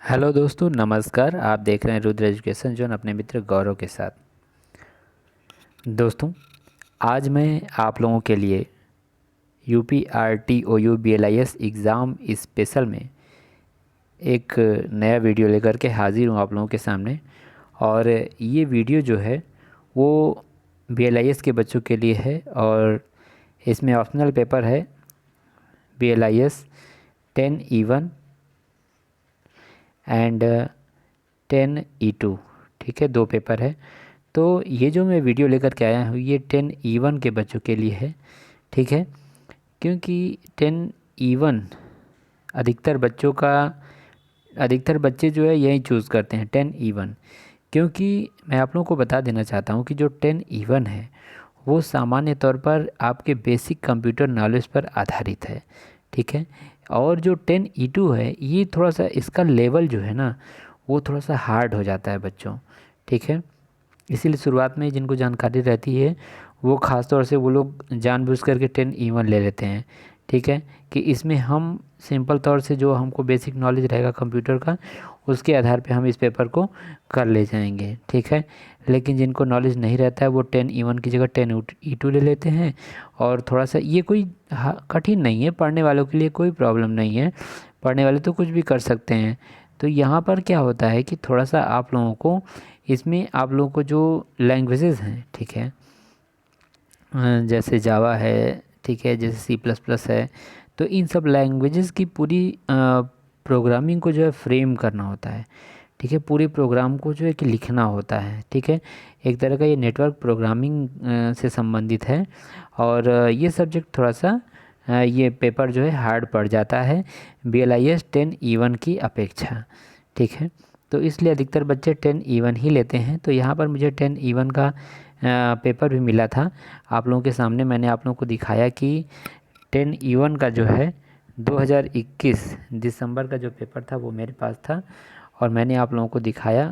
Hello दोस्तों, नमस्कार। आप देख रहे हैं रुद्र एजुकेशन जोन अपने मित्र गौरव के साथ। दोस्तों, आज मैं आप लोगों के लिए UPRTOU BLIS एग्ज़ाम स्पेशल में एक नया वीडियो लेकर के हाजिर हूँ आप लोगों के सामने। और ये वीडियो जो है वो BLIS के बच्चों के लिए है और इसमें ऑप्शनल पेपर है BLIS 10E1 एंड 10E2। ठीक है, दो पेपर है। तो ये जो मैं वीडियो लेकर के आया हूँ ये 10E1 के बच्चों के लिए है। ठीक है, क्योंकि 10E1 अधिकतर बच्चे जो है यही चूज़ करते हैं 10E1। क्योंकि मैं आप लोगों को बता देना चाहता हूँ कि जो 10E1 है वो सामान्य तौर पर आपके बेसिक कंप्यूटर नॉलेज पर आधारित है। ठीक है, और जो 10E2 है ये थोड़ा सा इसका लेवल जो है ना वो थोड़ा सा हार्ड हो जाता है बच्चों। ठीक है, इसीलिए शुरुआत में जिनको जानकारी रहती है वो ख़ास तौर से वो लोग जानबूझ करके 10E1 ले लेते हैं। ठीक है, कि इसमें हम सिंपल तौर से जो हमको बेसिक नॉलेज रहेगा कंप्यूटर का उसके आधार पे हम इस पेपर को कर ले जाएंगे। ठीक है, लेकिन जिनको नॉलेज नहीं रहता है वो 10E1 की जगह 10E2 ले लेते हैं। और थोड़ा सा ये कोई कठिन नहीं है, पढ़ने वालों के लिए कोई प्रॉब्लम नहीं है, पढ़ने वाले तो कुछ भी कर सकते हैं। तो यहाँ पर क्या होता है कि थोड़ा सा आप लोगों को इसमें आप लोगों को जो लैंग्वेजेस हैं, ठीक है, जैसे जावा है, ठीक है, जैसे C++ है, तो इन सब लैंग्वेजेस की पूरी प्रोग्रामिंग को जो है फ्रेम करना होता है। ठीक है, पूरे प्रोग्राम को जो है कि लिखना होता है। ठीक है, एक तरह का ये नेटवर्क प्रोग्रामिंग से संबंधित है। और ये सब्जेक्ट थोड़ा सा ये पेपर जो है हार्ड पड़ जाता है BLIS 10E1 की अपेक्षा। ठीक है, तो इसलिए अधिकतर बच्चे 10E1 ही लेते हैं। तो यहाँ पर मुझे 10E1 का पेपर भी मिला था। आप लोगों के सामने मैंने आप लोगों को दिखाया कि 10E1 का जो है 2021 दिसंबर का जो पेपर था वो मेरे पास था और मैंने आप लोगों को दिखाया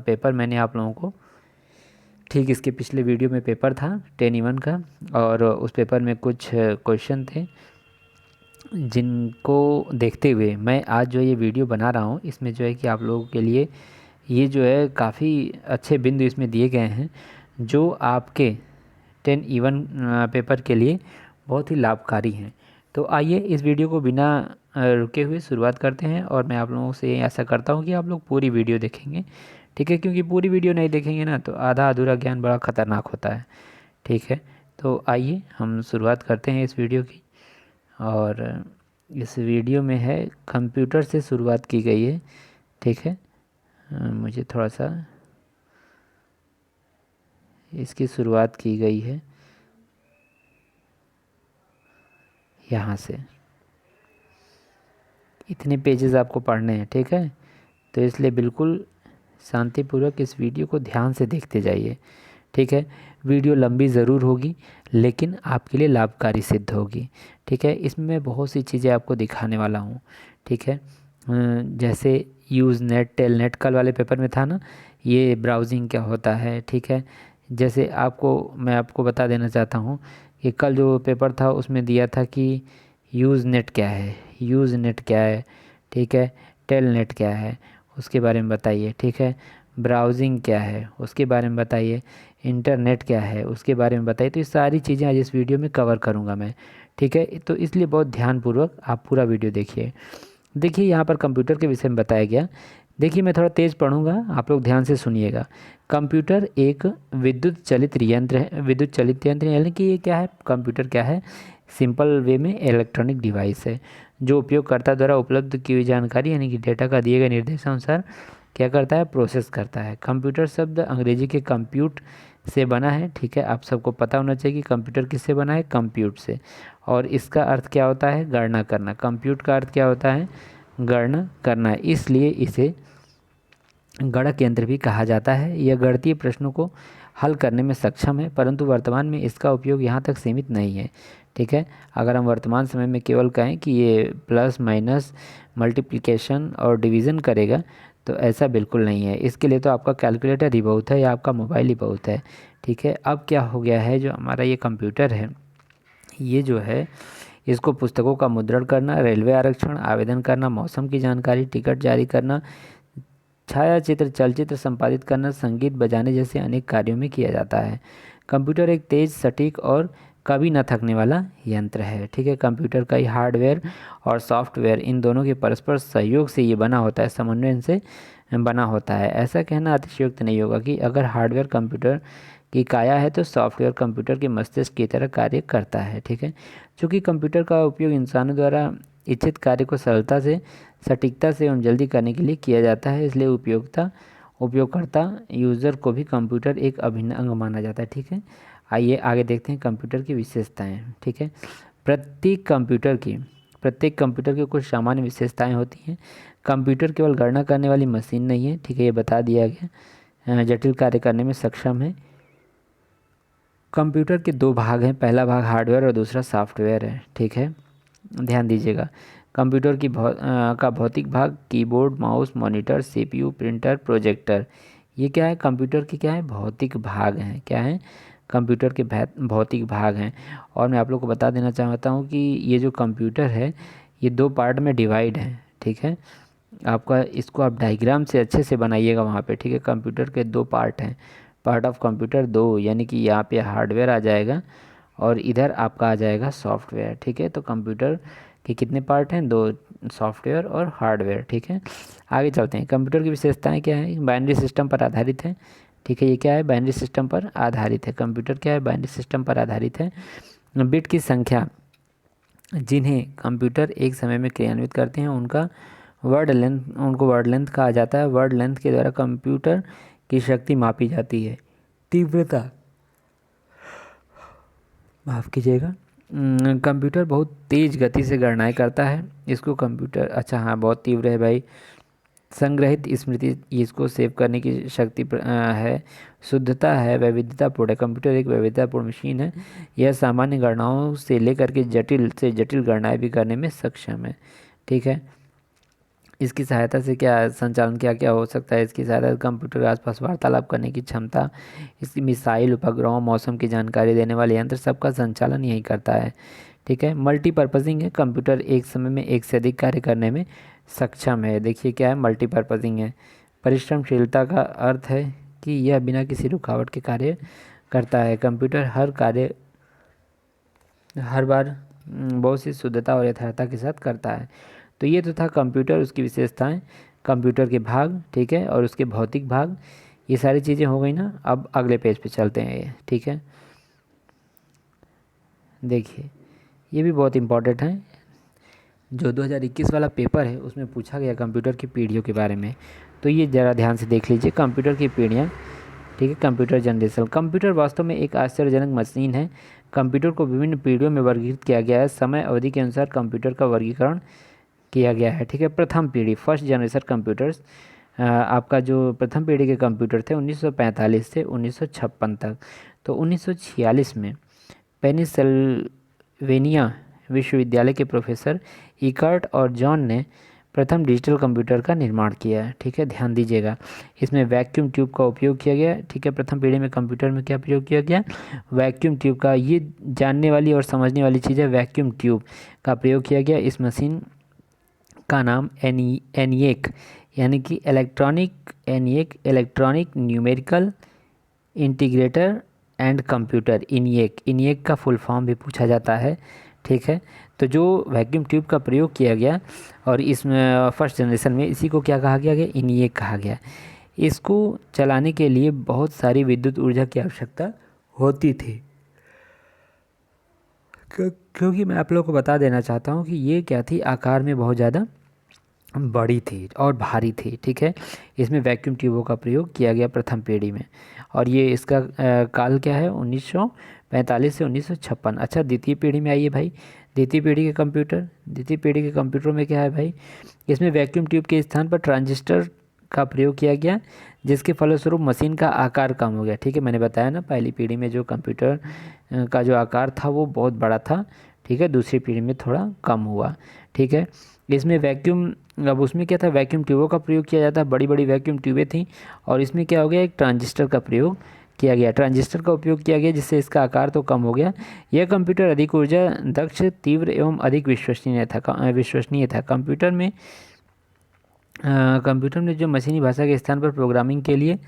पेपर। मैंने आप लोगों को ठीक इसके पिछले वीडियो में पेपर था 10E1 का और उस पेपर में कुछ क्वेश्चन थे जिनको देखते हुए मैं आज जो ये वीडियो बना रहा हूँ इसमें जो है कि आप लोगों के लिए ये जो है काफ़ी अच्छे बिंदु इसमें दिए गए हैं जो आपके 10E1 पेपर के लिए बहुत ही लाभकारी हैं। तो आइए इस वीडियो को बिना रुके हुए शुरुआत करते हैं और मैं आप लोगों से ऐसा करता हूँ कि आप लोग पूरी वीडियो देखेंगे। ठीक है, क्योंकि पूरी वीडियो नहीं देखेंगे ना तो आधा अधूरा ज्ञान बड़ा ख़तरनाक होता है। ठीक है, तो आइए हम शुरुआत करते हैं इस वीडियो की। और इस वीडियो में है कंप्यूटर से शुरुआत की गई है। ठीक है, मुझे थोड़ा सा इसकी शुरुआत की गई है यहाँ से। इतने पेजेस आपको पढ़ने हैं। ठीक है, तो इसलिए बिल्कुल शांतिपूर्वक इस वीडियो को ध्यान से देखते जाइए। ठीक है, वीडियो लंबी ज़रूर होगी लेकिन आपके लिए लाभकारी सिद्ध होगी। ठीक है, इसमें मैं बहुत सी चीज़ें आपको दिखाने वाला हूँ। ठीक है, जैसे यूज़ नेट टेल नेट कल वाले पेपर में था ना, ये ब्राउजिंग क्या होता है। ठीक है, जैसे मैं आपको बता देना चाहता हूँ कि कल जो पेपर था उसमें दिया था कि यूज़ नेट क्या है, यूज़ नेट क्या है। ठीक है, टेल नेट क्या है उसके बारे में बताइए। ठीक है, ब्राउजिंग क्या है उसके बारे में बताइए, इंटरनेट क्या है उसके बारे में बताइए। तो ये सारी चीज़ें आज इस वीडियो में कवर करूँगा मैं। ठीक है, तो इसलिए बहुत ध्यानपूर्वक आप पूरा वीडियो देखिए। देखिए यहाँ पर कंप्यूटर के विषय में बताया गया। देखिए मैं थोड़ा तेज़ पढ़ूंगा, आप लोग ध्यान से सुनिएगा। कंप्यूटर एक विद्युत चलित यंत्र है। विद्युत चलित यंत्र यानी कि ये क्या है, कंप्यूटर क्या है, सिंपल वे में इलेक्ट्रॉनिक डिवाइस है जो उपयोगकर्ता द्वारा उपलब्ध की हुई जानकारी यानी कि डेटा का दिए गए निर्देशानुसार क्या करता है, प्रोसेस करता है। कंप्यूटर शब्द अंग्रेजी के कंप्यूट से बना है। ठीक है, आप सबको पता होना चाहिए कि कंप्यूटर किससे बना है, कंप्यूट से। और इसका अर्थ क्या होता है, गणना करना। कंप्यूट का अर्थ क्या होता है, गणना करना। इसलिए इसे गणक यंत्र भी कहा जाता है। यह गणितीय प्रश्नों को हल करने में सक्षम है परंतु वर्तमान में इसका उपयोग यहाँ तक सीमित नहीं है। ठीक है, अगर हम वर्तमान समय में केवल कहें कि ये प्लस माइनस मल्टीप्लिकेशन और डिवीज़न करेगा तो ऐसा बिल्कुल नहीं है। इसके लिए तो आपका कैलकुलेटर ही बहुत है या आपका मोबाइल ही बहुत है। ठीक है, अब क्या हो गया है, जो हमारा ये कंप्यूटर है ये जो है इसको पुस्तकों का मुद्रण करना, रेलवे आरक्षण, आवेदन करना, मौसम की जानकारी, टिकट जारी करना, छायाचित्र, चलचित्र संपादित करना, संगीत बजाने जैसे अनेक कार्यों में किया जाता है। कंप्यूटर एक तेज, सटीक और कभी न थकने वाला यंत्र है। ठीक है, कंप्यूटर का ही हार्डवेयर और सॉफ्टवेयर इन दोनों के परस्पर सहयोग से ये बना होता है, समन्वय से बना होता है। ऐसा कहना अतिशयोक्त नहीं होगा कि अगर हार्डवेयर कंप्यूटर की काया है तो सॉफ्टवेयर कंप्यूटर के मस्तिष्क की तरह कार्य करता है। ठीक है, चूँकि कंप्यूटर का उपयोग इंसानों द्वारा इच्छित कार्य को सरलता से, सटीकता से एवं जल्दी करने के लिए किया जाता है, इसलिए उपयोगकर्ता यूज़र को भी कंप्यूटर एक अभिन्न अंग माना जाता है। ठीक है, आइए आगे देखते हैं कंप्यूटर की विशेषताएं। ठीक है, प्रत्येक कंप्यूटर की कुछ सामान्य विशेषताएं होती हैं। कंप्यूटर केवल गणना करने वाली मशीन नहीं है। ठीक है, ये बता दिया गया, जटिल कार्य करने में सक्षम है। कंप्यूटर के दो भाग हैं, पहला भाग हार्डवेयर और दूसरा सॉफ्टवेयर है। ठीक है, ध्यान दीजिएगा। कंप्यूटर का भौतिक भाग keyboard, mouse, monitor, CPU, printer, projector, ये क्या है? कंप्यूटर के क्या है? भौतिक भाग हैं। क्या है? कंप्यूटर के भौतिक भाग हैं। और मैं आप लोग को बता देना चाहता हूँ कि ये जो कंप्यूटर है ये दो पार्ट में डिवाइड है। ठीक है, आपका इसको आप डायग्राम से अच्छे से बनाइएगा वहाँ पे। ठीक है, कंप्यूटर के दो पार्ट हैं, पार्ट ऑफ कंप्यूटर दो, यानी कि यहाँ पे हार्डवेयर आ जाएगा और इधर आपका आ जाएगा सॉफ्टवेयर। ठीक है, तो कंप्यूटर के कितने पार्ट हैं? दो, सॉफ्टवेयर और हार्डवेयर। ठीक है, आगे चलते हैं। कंप्यूटर की विशेषताएं क्या है? बाइनरी सिस्टम पर आधारित है। ठीक है, ये क्या है? बाइनरी सिस्टम पर आधारित है। कंप्यूटर क्या है? बाइनरी सिस्टम पर आधारित है। बिट की संख्या जिन्हें कंप्यूटर एक समय में क्रियान्वित करते हैं उनको वर्ड लेंथ कहा जाता है। वर्ड लेंथ के द्वारा कंप्यूटर की शक्ति मापी जाती है। तीव्रता, माफ़ कीजिएगा, कंप्यूटर बहुत तेज़ गति से गणनाएं करता है। इसको कंप्यूटर, अच्छा हाँ, बहुत तीव्र है भाई। संग्रहित स्मृति, इसको सेव करने की शक्ति है। शुद्धता है, वैविध्यतापूर्ण है। कंप्यूटर एक वैविध्यतापूर्ण मशीन है। यह सामान्य गणनाओं से लेकर के जटिल से जटिल गणनाएं भी करने में सक्षम है। ठीक है, इसकी सहायता से क्या संचालन क्या क्या हो सकता है? इसकी सहायता से कंप्यूटर के आसपास वार्तालाप करने की क्षमता, इसकी मिसाइल, उपग्रहों, मौसम की जानकारी देने वाले यंत्र, सबका संचालन यही करता है। ठीक है, मल्टीपर्पजिंग है। कंप्यूटर एक समय में एक से अधिक कार्य करने में सक्षम है। देखिए क्या है? मल्टीपर्पजिंग है। परिश्रमशीलता का अर्थ है कि यह बिना किसी रुकावट के कार्य करता है। कंप्यूटर हर बार बहुत सी शुद्धता और यथार्थता के साथ करता है। तो ये तो था कंप्यूटर, उसकी विशेषताएं, कंप्यूटर के भाग। ठीक है, और उसके भौतिक भाग, ये सारी चीज़ें हो गई ना। अब अगले पेज पे चलते हैं ये। ठीक है, देखिए ये भी बहुत इम्पोर्टेंट है। जो 2021 वाला पेपर है उसमें पूछा गया कंप्यूटर की पीढ़ियों के बारे में, तो ये ज़रा ध्यान से देख लीजिए कंप्यूटर की पीढ़ियाँ। ठीक है, कंप्यूटर जनरेशन। कंप्यूटर वास्तव में एक आश्चर्यजनक मशीन है। कंप्यूटर को विभिन्न पीढ़ियों में वर्गीकृत किया गया है। समय अवधि के अनुसार कंप्यूटर का वर्गीकरण किया गया है। ठीक है, प्रथम पीढ़ी, फर्स्ट जनरेशन कंप्यूटर्स, आपका जो प्रथम पीढ़ी के कंप्यूटर थे 1945 से 1956 तक। तो 1946 में पेनिसिल्वेनिया विश्वविद्यालय के प्रोफेसर इकर्ट और जॉन ने प्रथम डिजिटल कंप्यूटर का निर्माण किया है। ठीक है, ध्यान दीजिएगा, इसमें वैक्यूम ट्यूब का उपयोग किया गया। ठीक है, प्रथम पीढ़ी में कंप्यूटर में क्या प्रयोग किया गया? वैक्यूम ट्यूब का। ये जानने वाली और समझने वाली चीज़ है, वैक्यूम ट्यूब का प्रयोग किया गया। इस मशीन का नाम एनिएक, यानी कि electronic numerical integrator and computer, ENIAC का फुल फॉर्म भी पूछा जाता है। ठीक है, तो जो वैक्यूम ट्यूब का प्रयोग किया गया और इसमें फर्स्ट जनरेशन में इसी को क्या कहा गया? इनिएक कहा गया। इसको चलाने के लिए बहुत सारी विद्युत ऊर्जा की आवश्यकता होती थी, क्योंकि मैं आप लोगों को बता देना चाहता हूँ कि ये क्या थी? आकार में बहुत ज़्यादा बड़ी थी और भारी थी। ठीक है, इसमें वैक्यूम ट्यूबों का प्रयोग किया गया प्रथम पीढ़ी में। और ये इसका काल क्या है? 1945 से 1956। अच्छा, द्वितीय पीढ़ी में आइए भाई। द्वितीय पीढ़ी के कंप्यूटर में क्या है भाई? इसमें वैक्यूम ट्यूब के स्थान पर ट्रांजिस्टर का प्रयोग किया गया, जिसके फलस्वरूप मशीन का आकार कम हो गया। ठीक है, मैंने बताया ना, पहली पीढ़ी में जो कंप्यूटर का जो आकार था वो बहुत बड़ा था। ठीक है, दूसरी पीढ़ी में थोड़ा कम हुआ। ठीक है, इसमें अब उसमें क्या था? वैक्यूम ट्यूबों का प्रयोग किया जाता है, बड़ी बड़ी वैक्यूम ट्यूबें थी। और इसमें क्या हो गया? एक ट्रांजिस्टर का प्रयोग किया गया, ट्रांजिस्टर का उपयोग किया गया, जिससे इसका आकार तो कम हो गया। यह कंप्यूटर अधिक ऊर्जा दक्ष, तीव्र एवं अधिक विश्वसनीय था। कंप्यूटर में जो मशीनी भाषा के स्थान पर प्रोग्रामिंग के लिए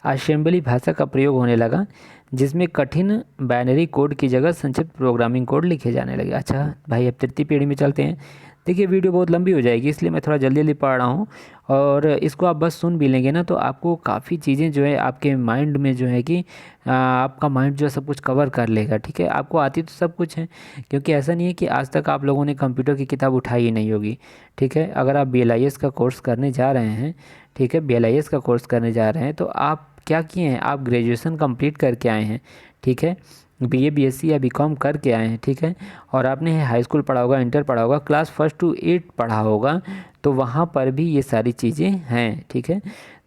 असेंबली भाषा का प्रयोग होने लगा, जिसमें कठिन बाइनरी कोड की जगह संक्षिप्त प्रोग्रामिंग कोड लिखे जाने लगे। अच्छा भाई, अब तृतीय पीढ़ी में चलते हैं। देखिए वीडियो बहुत लंबी हो जाएगी, इसलिए मैं थोड़ा जल्दी जल्दी पढ़ रहा हूँ, और इसको आप बस सुन भी लेंगे ना तो आपको काफ़ी चीज़ें जो है आपके माइंड में जो है कि आपका माइंड जो है सब कुछ कवर कर लेगा। ठीक है, आपको आती तो सब कुछ है, क्योंकि ऐसा नहीं है कि आज तक आप लोगों ने कंप्यूटर की किताब उठाई ही नहीं होगी। ठीक है, अगर आप BLIS का कोर्स करने जा रहे हैं, ठीक है, BLIS का कोर्स करने जा रहे हैं, तो आप क्या किए हैं, आप ग्रेजुएशन कंप्लीट करके आए हैं। ठीक है, BA BSc या BCom करके आए हैं। ठीक है, और आपने हाई स्कूल पढ़ा होगा, इंटर पढ़ा होगा, क्लास 1 to 8 पढ़ा होगा, तो वहाँ पर भी ये सारी चीज़ें हैं। ठीक है,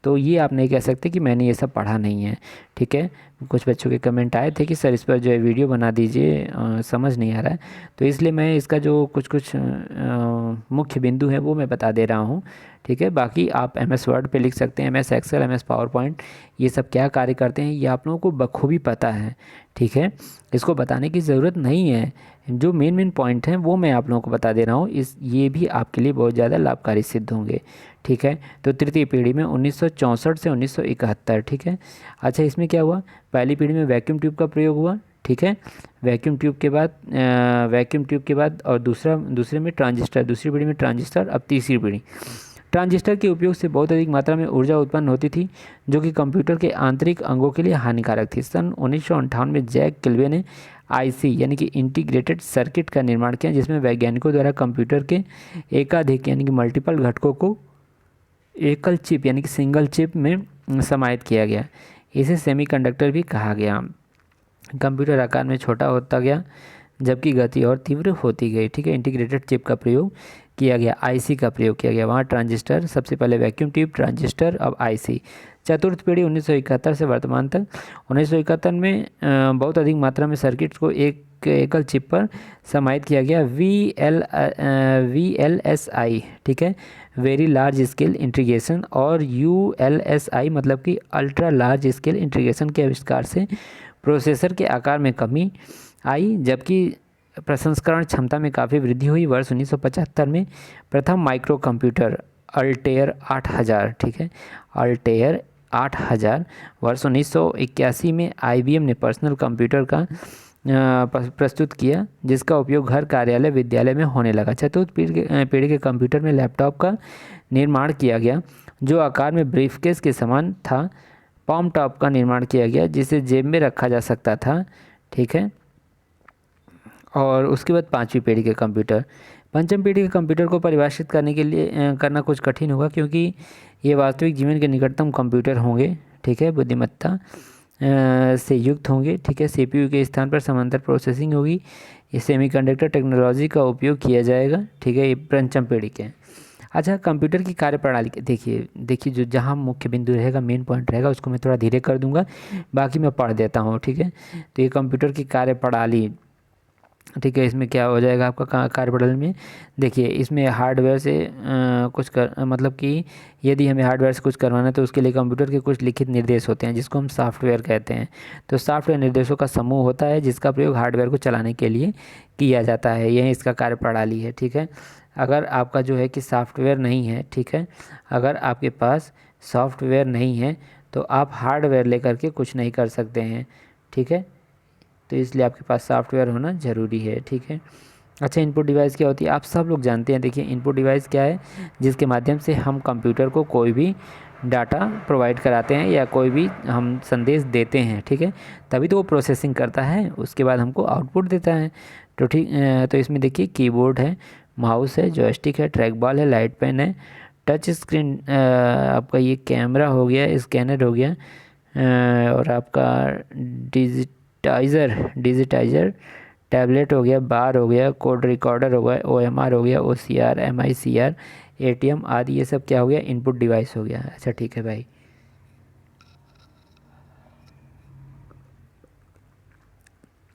तो ये आप नहीं कह सकते कि मैंने ये सब पढ़ा नहीं है। ठीक है, कुछ बच्चों के कमेंट आए थे कि सर इस पर जो है वीडियो बना दीजिए, समझ नहीं आ रहा है, तो इसलिए मैं इसका जो कुछ मुख्य बिंदु है वो मैं बता दे रहा हूँ। ठीक है, बाकी आप MS वर्ड पे लिख सकते हैं, MS एक्सेल, MS पावरपॉइंट, ये सब क्या कार्य करते हैं ये आप लोगों को बखूबी पता है। ठीक है, इसको बताने की ज़रूरत नहीं है, जो मेन पॉइंट हैं वो मैं आप लोगों को बता दे रहा हूँ, ये भी आपके लिए बहुत ज़्यादा लाभकारी सिद्ध होंगे। ठीक है, तो तृतीय पीढ़ी में 1964 से 1971। ठीक है, अच्छा इसमें क्या हुआ, पहली पीढ़ी में वैक्यूम ट्यूब का प्रयोग हुआ। ठीक है, वैक्यूम ट्यूब के बाद और दूसरे में ट्रांजिस्टर, दूसरी पीढ़ी में ट्रांजिस्टर। अब तीसरी पीढ़ी, ट्रांजिस्टर के उपयोग से बहुत अधिक मात्रा में ऊर्जा उत्पन्न होती थी, जो कि कंप्यूटर के आंतरिक अंगों के लिए हानिकारक थी। सन 1958 में जैक किल्वे ने IC यानी कि इंटीग्रेटेड सर्किट का निर्माण किया, जिसमें वैज्ञानिकों द्वारा कंप्यूटर के एकाधिक यानी कि मल्टीपल घटकों को एकल चिप यानी कि सिंगल चिप में समाहित किया गया। इसे सेमीकंडक्टर भी कहा गया। कंप्यूटर आकार में छोटा होता गया, जबकि गति और तीव्र होती गई। ठीक है, इंटीग्रेटेड चिप का प्रयोग किया गया, IC का प्रयोग किया गया। वहाँ ट्रांजिस्टर, सबसे पहले वैक्यूम ट्यूब, ट्रांजिस्टर, अब IC। चतुर्थ पीढ़ी 1971 से वर्तमान तक। 1971 में बहुत अधिक मात्रा में सर्किट्स को एक एकल चिप पर समाहित किया गया, VLSI। ठीक है, वेरी लार्ज स्केल इंटीग्रेशन, और ULSI मतलब कि अल्ट्रा लार्ज स्केल इंटीग्रेशन के आविष्कार से प्रोसेसर के आकार में कमी आई, जबकि प्रसंस्करण क्षमता में काफ़ी वृद्धि हुई। वर्ष 1975 में प्रथम माइक्रो कंप्यूटर अल्टेयर 8000, ठीक है, अल्टेयर 8000। वर्ष 1981 में IBM ने पर्सनल कंप्यूटर का प्रस्तुत किया, जिसका उपयोग घर, कार्यालय, विद्यालय में होने लगा। चतुर्थ पीढ़ी के कंप्यूटर में लैपटॉप का निर्माण किया गया, जो आकार में ब्रीफकेस के समान था। पॉम टॉप का निर्माण किया गया, जिसे जेब में रखा जा सकता था। ठीक है, और उसके बाद पांचवी पीढ़ी के कंप्यूटर। पंचम पीढ़ी के कंप्यूटर को परिभाषित करने के लिए करना कुछ कठिन होगा, क्योंकि ये वास्तविक जीवन के निकटतम कंप्यूटर होंगे। ठीक है, बुद्धिमत्ता से युक्त होंगे। ठीक है, CPU के स्थान पर समांतर प्रोसेसिंग होगी। ये सेमीकंडक्टर टेक्नोलॉजी का उपयोग किया जाएगा। ठीक है, ये पंचम पीढ़ी के। अच्छा, कंप्यूटर की कार्यप्रणाली देखिए जो जहाँ मुख्य बिंदु रहेगा, मेन पॉइंट रहेगा, उसको मैं थोड़ा धीरे कर दूंगा, बाकी मैं पढ़ देता हूँ। ठीक है, तो ये कंप्यूटर की कार्यप्रणाली, ठीक है, इसमें क्या हो जाएगा आपका कार्यप्रणाली में, देखिए इसमें हार्डवेयर से मतलब कि यदि हमें हार्डवेयर से कुछ करवाना है तो उसके लिए कंप्यूटर के कुछ लिखित निर्देश होते हैं, जिसको हम सॉफ्टवेयर कहते हैं। तो सॉफ्टवेयर निर्देशों का समूह होता है, जिसका प्रयोग हार्डवेयर को चलाने के लिए किया जाता है। यही इसका कार्यप्रणाली है। ठीक है, अगर आपका जो है कि सॉफ्टवेयर नहीं है, ठीक है, अगर आपके पास सॉफ्टवेयर नहीं है तो आप हार्डवेयर लेकर के कुछ नहीं कर सकते हैं। ठीक है, तो इसलिए आपके पास सॉफ्टवेयर होना ज़रूरी है। ठीक है, अच्छा, इनपुट डिवाइस क्या होती है, आप सब लोग जानते हैं। देखिए इनपुट डिवाइस क्या है, जिसके माध्यम से हम कंप्यूटर को कोई भी डाटा प्रोवाइड कराते हैं या कोई भी हम संदेश देते हैं। ठीक है, तभी तो वो प्रोसेसिंग करता है, उसके बाद हमको आउटपुट देता है। तो तो इसमें देखिए कीबोर्ड है, माउस है, जॉयस्टिक है, ट्रैक बॉल है, लाइट पेन है, टच स्क्रीन, आपका ये कैमरा हो गया, स्कैनर हो गया, और आपका डिजिटाइज़र टैबलेट हो गया, बार हो गया, कोड रिकॉर्डर हो गया, OMR हो गया, OCR, MICR, ATM आदि, ये सब क्या हो गया, इनपुट डिवाइस हो गया। अच्छा ठीक है भाई,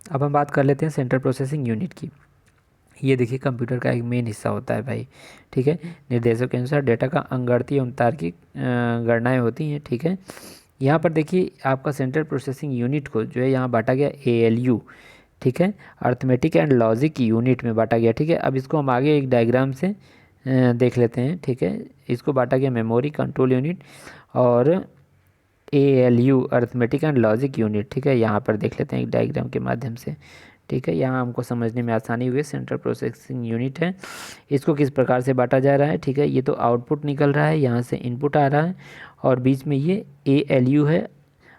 अब हम बात कर लेते हैं सेंट्रल प्रोसेसिंग यूनिट की। ये देखिए कंप्यूटर का एक मेन हिस्सा होता है भाई। ठीक है, निर्देशों के अनुसार डेटा का अंकगणितीय एवं तार्किक गणनाएँ होती हैं। ठीक है, यहाँ पर देखिए आपका सेंट्रल प्रोसेसिंग यूनिट को जो है यहाँ बांटा गया ALU, ठीक है, अर्थमेटिक एंड लॉजिक यूनिट में बांटा गया, ठीक है। अब इसको हम आगे एक डायग्राम से देख लेते हैं, ठीक है। इसको बांटा गया मेमोरी कंट्रोल यूनिट और ALU arithmetic and logic unit, ठीक है। यहाँ पर देख लेते हैं एक डायग्राम के माध्यम से, ठीक है। यहाँ हमको समझने में आसानी हुई। सेंट्रल प्रोसेसिंग यूनिट है, इसको किस प्रकार से बांटा जा रहा है, ठीक है। ये तो आउटपुट निकल रहा है, यहाँ से इनपुट आ रहा है और बीच में ये ALU है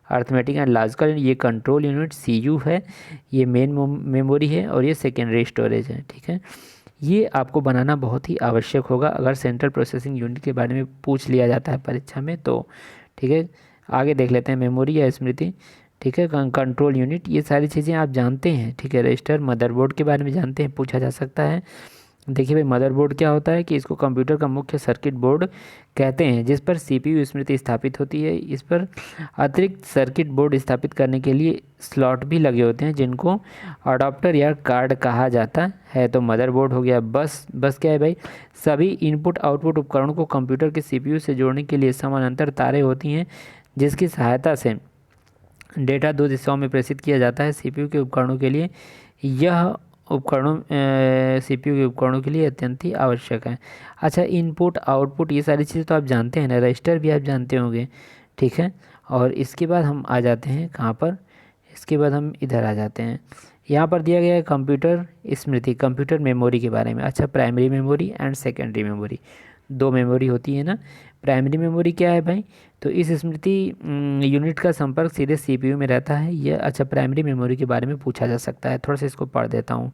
अर्थमेटिक एंड लॉजिकल, ये कंट्रोल यूनिट CU है, ये मेन मेमोरी है और ये सेकेंडरी स्टोरेज है, ठीक है। ये आपको बनाना बहुत ही आवश्यक होगा अगर सेंट्रल प्रोसेसिंग यूनिट के बारे में पूछ लिया जाता है परीक्षा में तो, ठीक है। आगे देख लेते हैं मेमोरी या स्मृति, ठीक है। कंट्रोल यूनिट, ये सारी चीज़ें आप जानते हैं, ठीक है। रजिस्टर, मदरबोर्ड के बारे में जानते हैं, पूछा जा सकता है। देखिए भाई मदरबोर्ड क्या होता है कि इसको कंप्यूटर का मुख्य सर्किट बोर्ड कहते हैं, जिस पर CPU स्मृति स्थापित होती है। इस पर अतिरिक्त सर्किट बोर्ड स्थापित करने के लिए स्लॉट भी लगे होते हैं जिनको अडॉप्टर या कार्ड कहा जाता है। तो मदरबोर्ड हो गया। बस क्या है भाई, सभी इनपुट आउटपुट उपकरणों को कंप्यूटर के CPU से जोड़ने के लिए समानांतर तारें होती हैं जिसकी सहायता से डेटा 2 दिशाओं में प्रेषित किया जाता है। CPU के उपकरणों के लिए यह CPU के उपकरणों के लिए अत्यंत ही आवश्यक है। अच्छा, इनपुट आउटपुट ये सारी चीज़ें तो आप जानते हैं ना, रजिस्टर भी आप जानते होंगे, ठीक है। और इसके बाद हम आ जाते हैं कहाँ पर, इसके बाद हम इधर आ जाते हैं। यहाँ पर दिया गया है कंप्यूटर स्मृति, कंप्यूटर मेमोरी के बारे में। अच्छा, primary memory and secondary memory, दो मेमोरी होती है ना। प्राइमरी मेमोरी क्या है भाई, तो इस स्मृति यूनिट का संपर्क सीधे CPU में रहता है। यह अच्छा प्राइमरी मेमोरी के बारे में पूछा जा सकता है, थोड़ा सा इसको पढ़ देता हूँ।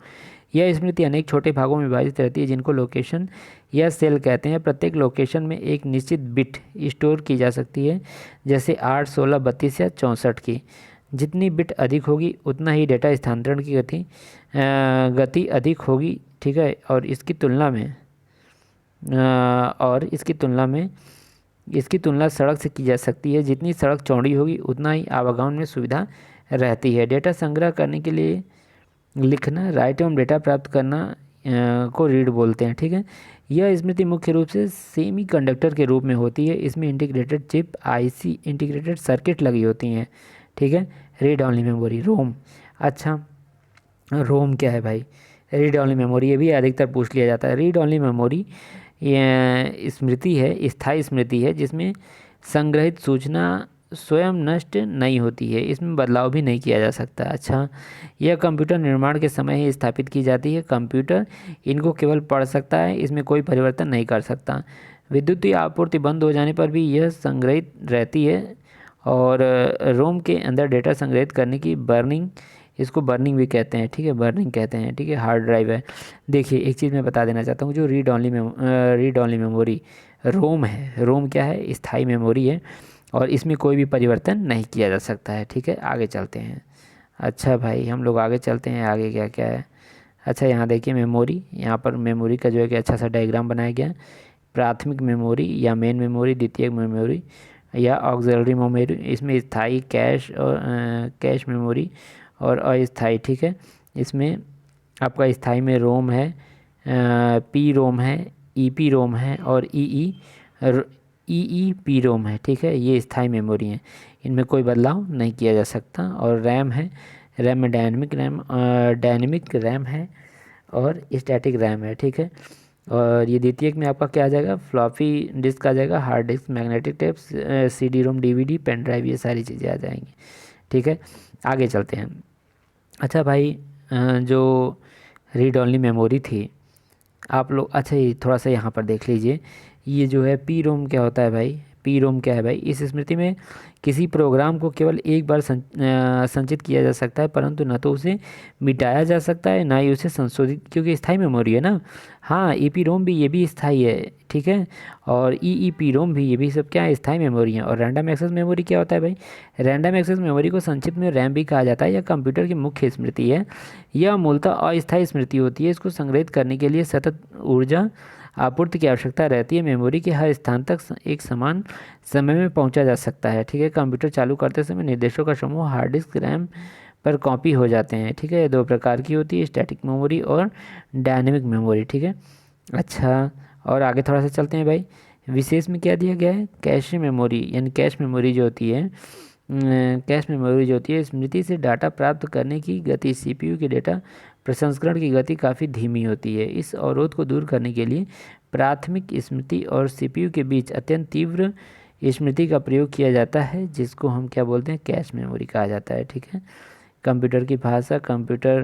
यह स्मृति अनेक छोटे भागों में विभाजित रहती है जिनको लोकेशन या सेल कहते हैं। प्रत्येक लोकेशन में एक निश्चित बिट स्टोर की जा सकती है, जैसे 8, 16, 32 या 64 की। जितनी बिट अधिक होगी उतना ही डेटा स्थानांतरण की गति अधिक होगी, ठीक है। और इसकी तुलना सड़क से की जा सकती है। जितनी सड़क चौड़ी होगी उतना ही आवागमन में सुविधा रहती है। डेटा संग्रह करने के लिए लिखना, राइट एवं डेटा प्राप्त करना को रीड बोलते हैं, ठीक है। यह स्मृति मुख्य रूप से सेमी कंडक्टर के रूप में होती है। इसमें integrated chip IC integrated circuit लगी होती हैं, ठीक है। रीड ओनली मेमोरी, रोम। अच्छा, रोम क्या है भाई, रीड ओनली मेमोरी, ये भी अधिकतर पूछ लिया जाता है। रीड ओनली मेमोरी ये स्मृति है, स्थायी स्मृति है जिसमें संग्रहित सूचना स्वयं नष्ट नहीं होती है, इसमें बदलाव भी नहीं किया जा सकता। अच्छा, यह कंप्यूटर निर्माण के समय ही स्थापित की जाती है। कंप्यूटर इनको केवल पढ़ सकता है, इसमें कोई परिवर्तन नहीं कर सकता। विद्युतीय आपूर्ति बंद हो जाने पर भी यह संग्रहित रहती है। और रोम के अंदर डेटा संग्रहित करने की बर्निंग, इसको बर्निंग भी कहते हैं, ठीक है, बर्निंग कहते हैं, ठीक है। हार्ड ड्राइव है। देखिए एक चीज़ मैं बता देना चाहता हूँ, जो रीड ओनली मेमोरी रोम है। रोम क्या है, स्थायी मेमोरी है और इसमें कोई भी परिवर्तन नहीं किया जा सकता है, ठीक है। आगे चलते हैं। अच्छा भाई हम लोग आगे चलते हैं, आगे क्या क्या है। अच्छा, यहाँ देखिए मेमोरी, यहाँ पर मेमोरी का जो है कि अच्छा सा डायग्राम बनाया गया। प्राथमिक मेमोरी या मेन मेमोरी, द्वितीयक मेमोरी या ऑक्सिलरी मेमोरी, इसमें स्थायी कैश मेमोरी और अस्थाई, ठीक है। इसमें आपका स्थाई में रोम है, पी रोम है, EP रोम है और EEP रोम है, ठीक है। ये स्थाई मेमोरी हैं, इनमें कोई बदलाव नहीं किया जा सकता। और रैम है, रैम में डायनेमिक रैम है और स्टैटिक रैम है, ठीक है। और ये द्वितीयक में आपका क्या आ जाएगा, फ्लॉपी डिस्क आ जाएगा, hard disk, magnetic tape, CD रोम, DVD, पेन ड्राइव, ये सारी चीज़ें आ जाएंगी, ठीक है। आगे चलते हैं। अच्छा भाई, जो रीड ओनली मेमोरी थी आप लोग, अच्छा ये थोड़ा सा यहाँ पर देख लीजिए। ये जो है पी रोम क्या होता है भाई, पी रोम क्या है भाई, इस स्मृति में किसी प्रोग्राम को केवल एक बार संचित किया जा सकता है, परंतु न तो उसे मिटाया जा सकता है ना ही उसे संशोधित, क्योंकि स्थायी मेमोरी है ना। हाँ, EP रोम भी, ये भी स्थायी है, ठीक है। और EEP रोम भी, ये भी सब क्या है, स्थायी मेमोरी है। और रैंडम एक्सेस मेमोरी क्या होता है भाई, रैंडम एक्सेस मेमोरी को संक्षिप्त में रैम भी कहा जाता है। यह कंप्यूटर की मुख्य स्मृति है। यह मूलतः अस्थायी स्मृति होती है। इसको संग्रहित करने के लिए सतत ऊर्जा आपूर्ति की आवश्यकता रहती है। मेमोरी के हर स्थान तक एक समान समय में पहुंचा जा सकता है, ठीक है। कंप्यूटर चालू करते समय निर्देशों का समूह हार्ड डिस्क रैम पर कॉपी हो जाते हैं, ठीक है। दो प्रकार की होती है, स्टैटिक मेमोरी और डायनेमिक मेमोरी, ठीक है। अच्छा, और आगे थोड़ा सा चलते हैं भाई। विशेष में क्या दिया गया है, कैश मेमोरी, यानी कैश मेमोरी जो होती है, कैश मेमोरी जो होती है स्मृति से डाटा प्राप्त करने की गति, सीपीयू के डेटा प्रसंस्करण की गति काफ़ी धीमी होती है। इस अवरोध को दूर करने के लिए प्राथमिक स्मृति और सीपीयू के बीच अत्यंत तीव्र स्मृति का प्रयोग किया जाता है, जिसको हम क्या बोलते हैं, कैश मेमोरी कहा जाता है। ठीक है। कंप्यूटर की भाषा, कंप्यूटर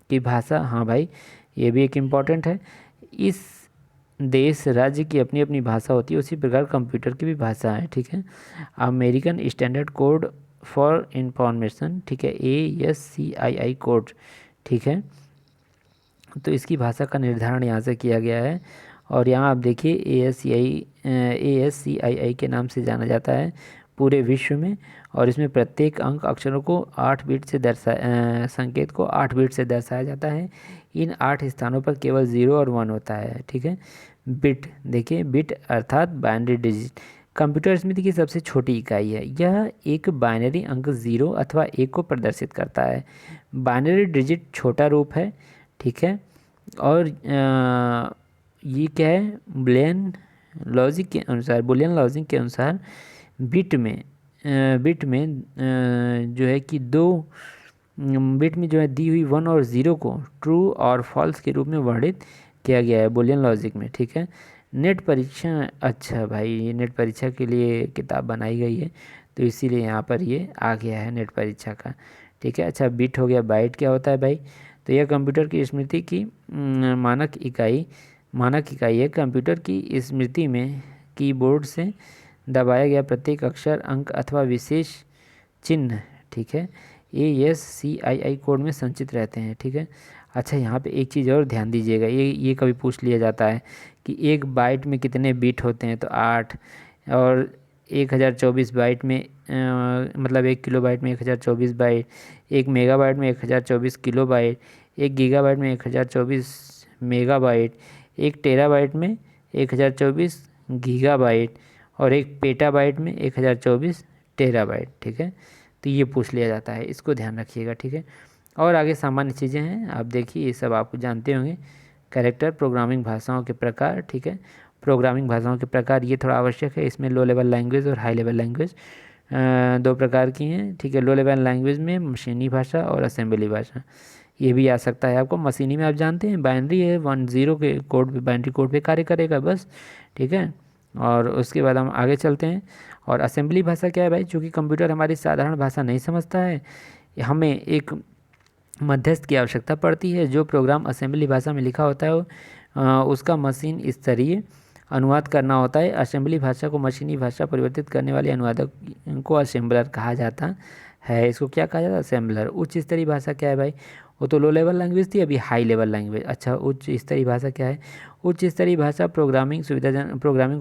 की भाषा, हाँ भाई ये भी एक इम्पॉर्टेंट है। इस देश राज्य की अपनी अपनी भाषा होती है, उसी प्रकार कंप्यूटर की भी भाषा है। ठीक है। American standard code for information, ठीक है, ASCII कोड। ठीक है। तो इसकी भाषा का निर्धारण यहाँ से किया गया है। और यहाँ आप देखिए ASCII के नाम से जाना जाता है पूरे विश्व में। और इसमें प्रत्येक अंक अक्षरों को 8 बिट से संकेत को 8 बिट से दर्शाया जाता है। इन 8 स्थानों पर केवल 0 और 1 होता है। ठीक है। बिट, देखिए बिट अर्थात बाइनरी डिजिट कंप्यूटर स्मृति की सबसे छोटी इकाई है। यह एक बाइनरी अंक 0 अथवा 1 को प्रदर्शित करता है। बाइनरी डिजिट छोटा रूप है। ठीक है। और ये क्या है, बुलियन लॉजिक के अनुसार बिट में जो है कि दो बिट में जो है दी हुई 1 और 0 को ट्रू और फॉल्स के रूप में वर्णित किया गया है बुलियन लॉजिक में। ठीक है। नेट परीक्षा, अच्छा भाई ये नेट परीक्षा के लिए किताब बनाई गई है, तो इसीलिए यहाँ पर ये आ गया है नेट परीक्षा का। ठीक है। अच्छा, बिट हो गया। बाइट क्या होता है भाई, तो यह कंप्यूटर की स्मृति की मानक इकाई है। कंप्यूटर की स्मृति में कीबोर्ड से दबाया गया प्रत्येक अक्षर, अंक अथवा विशेष चिन्ह, ठीक है, ASCII कोड में संचित रहते हैं। ठीक है। अच्छा, यहाँ पे एक चीज़ और ध्यान दीजिएगा, ये कभी पूछ लिया जाता है कि एक बाइट में कितने बिट होते हैं, तो 8। और 1024 बाइट में मतलब 1 किलोबाइट में 1024 बाइट, 1 मेगाबाइट में 1024 किलोबाइट, 1 गीगाबाइट में 1024 मेगाबाइट, 1 टेराबाइट में 1024 गीगाबाइट, और 1 पेटाबाइट में 1024 टेराबाइट। ठीक है। तो ये पूछ लिया जाता है, इसको ध्यान रखिएगा। ठीक है। और आगे सामान्य चीज़ें हैं, आप देखिए ये सब आपको जानते होंगे। कैरेक्टर, प्रोग्रामिंग भाषाओं के प्रकार। ठीक है। प्रोग्रामिंग भाषाओं के प्रकार ये थोड़ा आवश्यक है, इसमें लो लेवल लैंग्वेज और हाई लेवल लैंग्वेज 2 प्रकार की हैं। ठीक है। लो लेवल लैंग्वेज में मशीनी भाषा और असेंबली भाषा, ये भी आ सकता है आपको। मशीनी में आप जानते हैं बाइनरी है, 1-0 के कोड पे, बाइनरी कोड पे कार्य करेगा बस। ठीक है। और उसके बाद हम आगे चलते हैं। और असेंबली भाषा क्या है भाई, चूँकि कंप्यूटर हमारी साधारण भाषा नहीं समझता है, हमें एक मध्यस्थ की आवश्यकता पड़ती है। जो प्रोग्राम असेंबली भाषा में लिखा होता है उसका मशीन स्तरीय अनुवाद करना होता है। असेंबली भाषा को मशीनी भाषा परिवर्तित करने वाले अनुवादक को असेंबलर कहा जाता है। इसको क्या कहा जाता है, असेंबलर। उच्च स्तरीय भाषा क्या है भाई, वो तो लो लेवल लैंग्वेज थी, अभी हाई लेवल लैंग्वेज। अच्छा, उच्च स्तरीय भाषा क्या है, उच्च स्तरीय भाषा प्रोग्रामिंग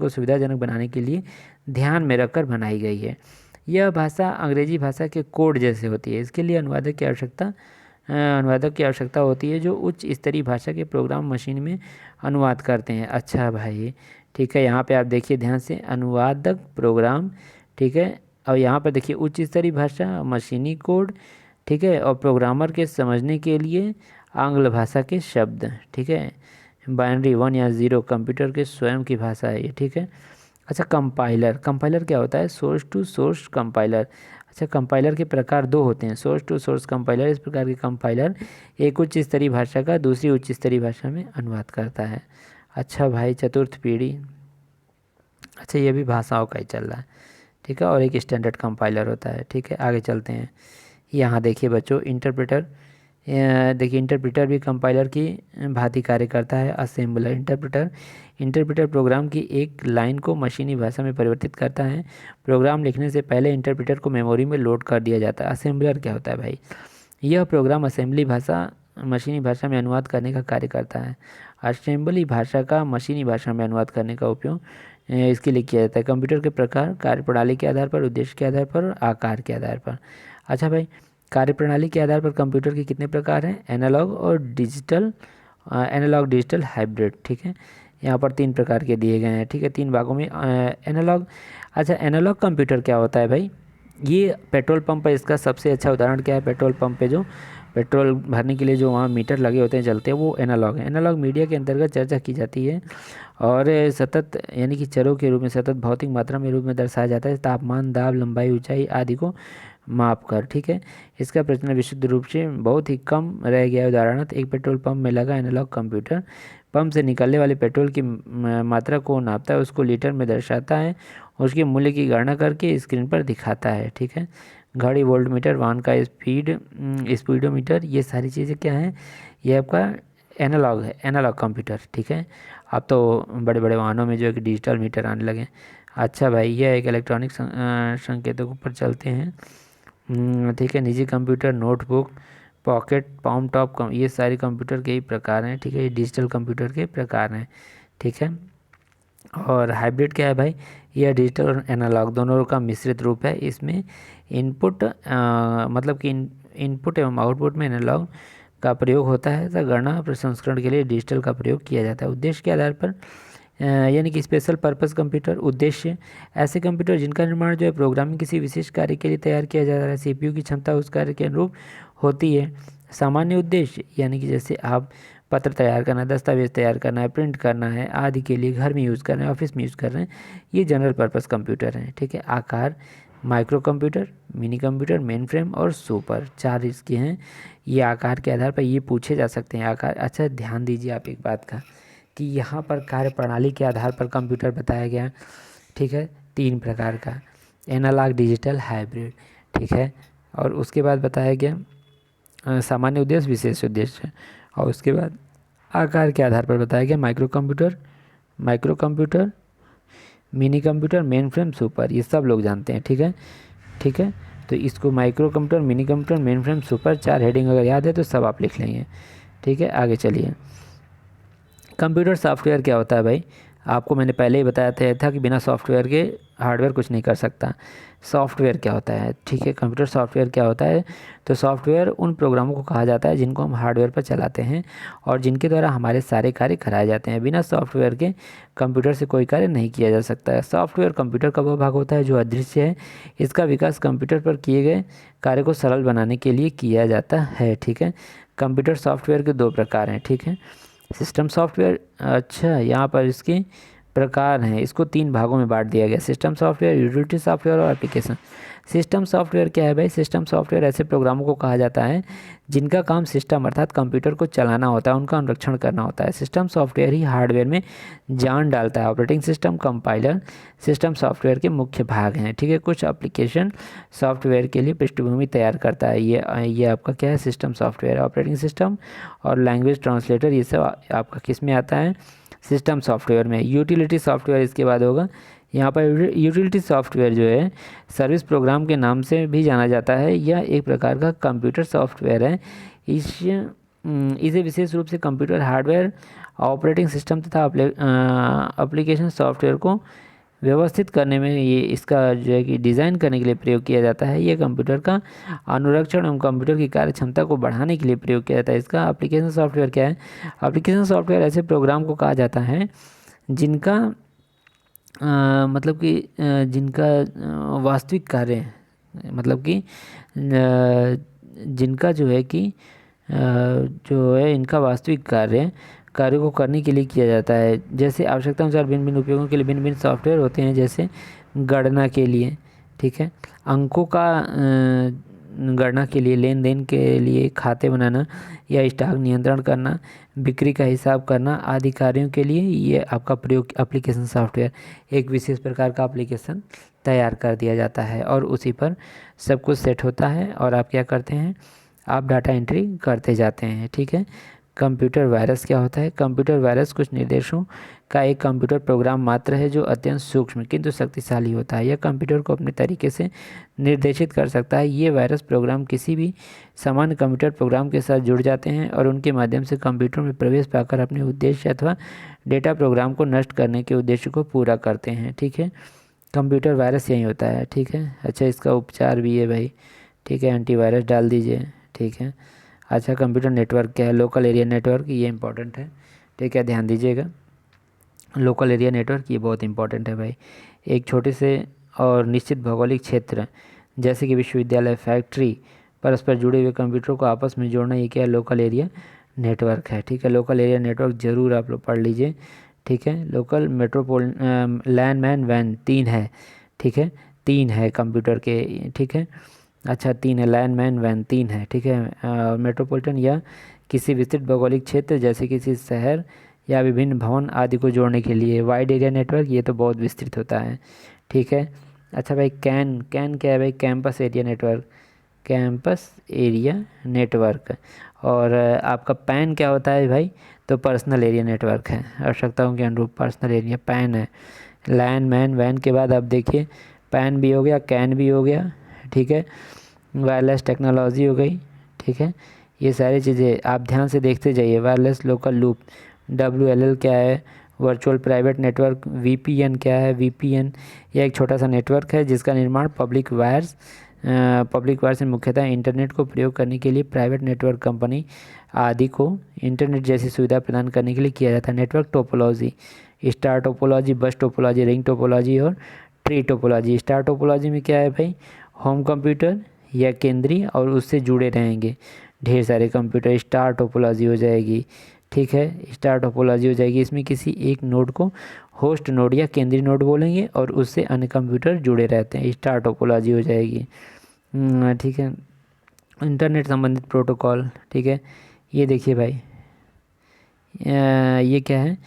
को सुविधाजनक बनाने के लिए ध्यान में रखकर बनाई गई है। यह भाषा अंग्रेजी भाषा के कोड जैसे होती है। इसके लिए अनुवादक की आवश्यकता होती है, जो उच्च स्तरीय भाषा के प्रोग्राम मशीन में अनुवाद करते हैं। अच्छा भाई, ठीक है। यहाँ पे आप देखिए ध्यान से, अनुवादक प्रोग्राम, ठीक है। और यहाँ पर देखिए उच्च स्तरीय भाषा, मशीनी कोड, ठीक है, और प्रोग्रामर के समझने के लिए आंग्ल भाषा के शब्द। ठीक है। बाइनरी 1 या 0 कंप्यूटर के स्वयं की भाषा है ये। ठीक है। अच्छा, कंपाइलर क्या होता है, सोर्स टू सोर्स कंपाइलर। अच्छा, कंपाइलर के प्रकार 2 होते हैं, सोर्स टू सोर्स कंपाइलर। इस प्रकार के कंपाइलर एक उच्च स्तरीय भाषा का दूसरी उच्च स्तरीय भाषा में अनुवाद करता है। अच्छा भाई, चतुर्थ पीढ़ी, अच्छा ये भी भाषाओं का ही चल रहा है। ठीक है। और एक स्टैंडर्ड कंपाइलर होता है। ठीक है। आगे चलते हैं। यहाँ देखिए बच्चों, इंटरप्रेटर, देखिए इंटरप्रेटर भी कंपाइलर की भांति कार्य करता है। असेंबलर, इंटरप्रेटर प्रोग्राम की एक लाइन को मशीनी भाषा में परिवर्तित करता है। प्रोग्राम लिखने से पहले इंटरप्रेटर को मेमोरी में लोड कर दिया जाता है। असेंबलर क्या होता है भाई, यह प्रोग्राम असेंबली भाषा मशीनी भाषा में अनुवाद करने का कार्य करता है। असेंबली भाषा का मशीनी भाषा में अनुवाद करने का उपयोग इसके लिए किया जाता है। कंप्यूटर के प्रकार, कार्यप्रणाली के आधार पर, उद्देश्य के आधार पर, आकार के आधार पर। अच्छा भाई, कार्यप्रणाली के आधार पर कंप्यूटर के कितने प्रकार हैं, एनालॉग और डिजिटल, एनालॉग डिजिटल हाइब्रिड। ठीक है। यहाँ पर 3 प्रकार के दिए गए हैं। ठीक है। 3 भागों में एनालॉग। अच्छा, एनालॉग कंप्यूटर क्या होता है भाई, ये पेट्रोल पंप है, इसका सबसे अच्छा उदाहरण क्या है, पेट्रोल पंप पे जो पेट्रोल भरने के लिए जो वहाँ मीटर लगे होते हैं जलते हैं, वो एनालॉग है। एनालॉग मीडिया के अंतर्गत चर्चा की जाती है और सतत यानी कि चरों के रूप में सतत भौतिक मात्रा में रूप में दर्शाया जाता है, तापमान, दाब, लंबाई, ऊंचाई आदि को माप कर। ठीक है, इसका प्रचलन विशुद्ध रूप से बहुत ही कम रह गया है। उदाहरणार्थ, एक पेट्रोल पंप में लगा एनालॉग कंप्यूटर पंप से निकलने वाले पेट्रोल की मात्रा को नापता है, उसको लीटर में दर्शाता है, उसके मूल्य की गणना करके स्क्रीन पर दिखाता है। ठीक है, घड़ी, वोल्टमीटर, वाहन का स्पीडोमीटर, ये सारी चीज़ें क्या हैं, ये आपका एनालॉग है, एनालॉग कंप्यूटर। ठीक है, अब तो बड़े बड़े वाहनों में जो है कि डिजिटल मीटर आने लगे। अच्छा भाई, यह एक इलेक्ट्रॉनिक संकेतों पर चलते हैं। ठीक है, निजी computer, notebook, pocket, palm top ये सारे कंप्यूटर के ही प्रकार हैं। ठीक है, ये डिजिटल कंप्यूटर के प्रकार हैं। ठीक है, और हाइब्रिड क्या है भाई, यह डिजिटल और एनालॉग दोनों का मिश्रित रूप है। इसमें इनपुट मतलब कि इनपुट एवं आउटपुट में एनालॉग का प्रयोग होता है तथा गणना प्रसंस्करण के लिए डिजिटल का प्रयोग किया जाता है। उद्देश्य के आधार पर यानी कि स्पेशल पर्पस कंप्यूटर। उद्देश्य, ऐसे कंप्यूटर जिनका निर्माण जो है प्रोग्रामिंग किसी विशेष कार्य के लिए तैयार किया जा रहा है, सीपीयू की क्षमता उस कार्य के अनुरूप होती है। सामान्य उद्देश्य, यानी कि जैसे आप पत्र तैयार करना है, दस्तावेज तैयार करना है, प्रिंट करना है आदि के लिए घर में यूज़ कर रहे हैं, ऑफिस में यूज़ कर रहे हैं, ये जनरल पर्पस कंप्यूटर हैं। ठीक है, आकार, micro computer, mini computer, main frame और सुपर, 4 इसके हैं। ये आकार के आधार पर ये पूछे जा सकते हैं आकार। अच्छा, ध्यान दीजिए आप एक बात का कि यहाँ पर कार्यप्रणाली के आधार पर कंप्यूटर बताया गया। ठीक है, 3 प्रकार का, एनालॉग, डिजिटल, हाइब्रिड। ठीक है, और उसके बाद बताया गया सामान्य उद्देश्य, विशेष उद्देश्य, और उसके बाद आकार के आधार पर बताया गया micro computer, mini computer, main frame, super, ये सब लोग जानते हैं। ठीक है, ठीक है, तो इसको micro computer, mini computer, main frame, super, 4 heading अगर याद है तो सब आप लिख लेंगे। ठीक है, आगे चलिए। कंप्यूटर सॉफ्टवेयर क्या होता है भाई, आपको मैंने पहले ही बताया था कि बिना सॉफ्टवेयर के हार्डवेयर कुछ नहीं कर सकता। सॉफ्टवेयर क्या होता है, ठीक है, कंप्यूटर सॉफ्टवेयर क्या होता है, तो सॉफ्टवेयर उन प्रोग्रामों को कहा जाता है जिनको हम हार्डवेयर पर चलाते हैं और जिनके द्वारा हमारे सारे कार्य कराए जाते हैं। बिना सॉफ्टवेयर के कंप्यूटर से कोई कार्य नहीं किया जा सकता है। सॉफ्टवेयर कंप्यूटर का वो भाग होता है जो अदृश्य है, इसका विकास कंप्यूटर पर किए गए कार्य को सरल बनाने के लिए किया जाता है। ठीक है, कंप्यूटर सॉफ्टवेयर के 2 प्रकार हैं। ठीक है, सिस्टम सॉफ्टवेयर, अच्छा यहाँ पर इसके प्रकार हैं, इसको 3 भागों में बांट दिया गया, सिस्टम सॉफ्टवेयर, यूटिलिटी सॉफ्टवेयर और एप्लीकेशन। सिस्टम सॉफ्टवेयर क्या है भाई, सिस्टम सॉफ्टवेयर ऐसे प्रोग्रामों को कहा जाता है जिनका काम सिस्टम अर्थात कंप्यूटर को चलाना होता है, उनका अनुरक्षण करना होता है। सिस्टम सॉफ्टवेयर ही हार्डवेयर में जान डालता है। Operating system, compiler system software के मुख्य भाग हैं। ठीक है, कुछ एप्लीकेशन सॉफ्टवेयर के लिए पृष्ठभूमि तैयार करता है, ये आपका क्या है, सिस्टम सॉफ्टवेयर। ऑपरेटिंग सिस्टम और लैंग्वेज ट्रांसलेटर, ये सब आपका किस में आता है, सिस्टम सॉफ्टवेयर में। यूटिलिटी सॉफ्टवेयर इसके बाद होगा। यहाँ पर यूटिलिटी सॉफ्टवेयर जो है सर्विस प्रोग्राम के नाम से भी जाना जाता है, यह एक प्रकार का कंप्यूटर सॉफ्टवेयर है। इसे विशेष रूप से कंप्यूटर हार्डवेयर, ऑपरेटिंग सिस्टम तथा एप्लीकेशन सॉफ्टवेयर को व्यवस्थित करने में, ये इसका जो है कि डिज़ाइन करने के लिए प्रयोग किया जाता है। यह कंप्यूटर का अनुरक्षण एवं कंप्यूटर की कार्य क्षमता को बढ़ाने के लिए प्रयोग किया जाता है। इसका एप्लीकेशन सॉफ्टवेयर क्या है, एप्लीकेशन सॉफ्टवेयर ऐसे प्रोग्राम को कहा जाता है जिनका मतलब कि जिनका वास्तविक कार्य, मतलब कि जिनका जो है कि जो है इनका वास्तविक कार्य को करने के लिए किया जाता है। जैसे आवश्यकता अनुसार भिन्न भिन्न उपयोगों के लिए भिन्न भिन्न सॉफ्टवेयर होते हैं, जैसे गणना के लिए, ठीक है, अंकों का गणना के लिए, लेन देन के लिए, खाते बनाना या स्टॉक नियंत्रण करना, बिक्री का हिसाब करना आदि कार्यों के लिए ये आपका प्रयोग एप्लीकेशन सॉफ्टवेयर, एक विशेष प्रकार का एप्लीकेशन तैयार कर दिया जाता है और उसी पर सब कुछ सेट होता है और आप क्या करते हैं, आप डाटा एंट्री करते जाते हैं। ठीक है, कंप्यूटर वायरस क्या होता है, कंप्यूटर वायरस कुछ निर्देशों का एक कंप्यूटर प्रोग्राम मात्र है जो अत्यंत सूक्ष्म किंतु शक्तिशाली होता है। यह कंप्यूटर को अपने तरीके से निर्देशित कर सकता है। ये वायरस प्रोग्राम किसी भी सामान्य कंप्यूटर प्रोग्राम के साथ जुड़ जाते हैं और उनके माध्यम से कंप्यूटर में प्रवेश पाकर अपने उद्देश्य अथवा डेटा प्रोग्राम को नष्ट करने के उद्देश्य को पूरा करते हैं। ठीक है, कंप्यूटर वायरस यही होता है। ठीक है, अच्छा इसका उपचार भी है भाई। ठीक है, एंटीवायरस डाल दीजिए। ठीक है, अच्छा कंप्यूटर नेटवर्क क्या है, लोकल एरिया नेटवर्क, ये इंपॉर्टेंट है। ठीक है, ध्यान दीजिएगा, लोकल एरिया नेटवर्क ये बहुत इंपॉर्टेंट है भाई। एक छोटे से और निश्चित भौगोलिक क्षेत्र जैसे कि विश्वविद्यालय, फैक्ट्री, परस्पर जुड़े हुए कंप्यूटर को आपस में जोड़ना, ये क्या है, लोकल एरिया नेटवर्क है। ठीक है, लोकल एरिया नेटवर्क ज़रूर आप लोग पढ़ लीजिए। ठीक है, लोकल मेट्रोपोल लैंडमैन वैन 3 है। ठीक है, 3 है कंप्यूटर के। ठीक है, अच्छा 3 है, लैंडमैन वैन 3 है। ठीक है, मेट्रोपॉलिटन या किसी विस्तृत भौगोलिक क्षेत्र जैसे किसी शहर या विभिन्न भवन आदि को जोड़ने के लिए। वाइड एरिया नेटवर्क, ये तो बहुत विस्तृत होता है। ठीक है, अच्छा भाई कैन, कैन क्या है भाई, campus area network, campus area network. और आपका पैन क्या होता है भाई, तो पर्सनल एरिया नेटवर्क है, आवश्यकताओं के अनुरूप पर्सनल एरिया पैन है। लैन मैन वैन के बाद आप देखिए, पैन भी हो गया, कैन भी हो गया। ठीक है, वायरलेस टेक्नोलॉजी हो गई। ठीक है, ये सारी चीज़ें आप ध्यान से देखते जाइए। वायरलेस लोकल लूप, WLL क्या है, वर्चुअल प्राइवेट नेटवर्क। VPN क्या है, VPN यह एक छोटा सा नेटवर्क है जिसका निर्माण पब्लिक वायर से मुख्यतः इंटरनेट को प्रयोग करने के लिए प्राइवेट नेटवर्क कंपनी आदि को इंटरनेट जैसी सुविधा प्रदान करने के लिए किया जाता है। नेटवर्क टोपोलॉजी, स्टार टोपोलॉजी, बस टोपोलॉजी, रिंग टोपोलॉजी और ट्री टोपोलॉजी। स्टार टोपोलॉजी में क्या है भाई, होम कंप्यूटर या केंद्रीय और उससे जुड़े रहेंगे ढेर सारे कंप्यूटर, स्टार टोपोलॉजी हो जाएगी। ठीक है, स्टार टोपोलॉजी हो जाएगी। इसमें किसी एक नोड को होस्ट नोड या केंद्रीय नोड बोलेंगे और उससे अन्य कंप्यूटर जुड़े रहते हैं, स्टार टोपोलॉजी हो जाएगी। ठीक है, इंटरनेट संबंधित प्रोटोकॉल। ठीक है, ये देखिए भाई, ये क्या है,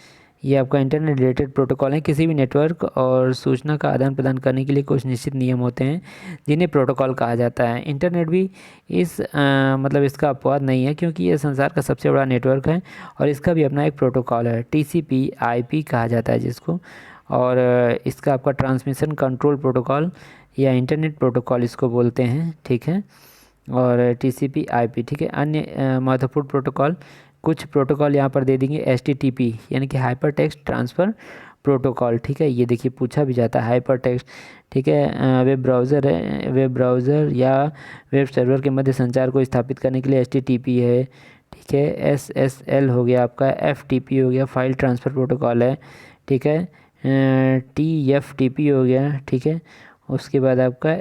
ये आपका इंटरनेट रिलेटेड प्रोटोकॉल है। किसी भी नेटवर्क और सूचना का आदान प्रदान करने के लिए कुछ निश्चित नियम होते हैं जिन्हें प्रोटोकॉल कहा जाता है। इंटरनेट भी इस मतलब इसका अपवाद नहीं है, क्योंकि ये संसार का सबसे बड़ा नेटवर्क है और इसका भी अपना एक प्रोटोकॉल है, TCP/IP कहा जाता है जिसको। और इसका आपका ट्रांसमिशन कंट्रोल प्रोटोकॉल या इंटरनेट प्रोटोकॉल इसको बोलते हैं। ठीक है, और TCP/IP। ठीक है, अन्य महत्वपूर्ण प्रोटोकॉल, कुछ प्रोटोकॉल यहाँ पर दे देंगे। HTTP यानी कि हाइपर टेक्स्ट ट्रांसफ़र प्रोटोकॉल। ठीक है, ये देखिए पूछा भी जाता है हाइपर टेक्स्ट। ठीक है, वेब ब्राउज़र है, वेब ब्राउज़र या वेब सर्वर के मध्य संचार को स्थापित करने के लिए HTTP है। ठीक है, SSL हो गया आपका, FTP हो गया, फाइल ट्रांसफ़र प्रोटोकॉल है। ठीक है, TFTP हो गया। ठीक है, उसके बाद आपका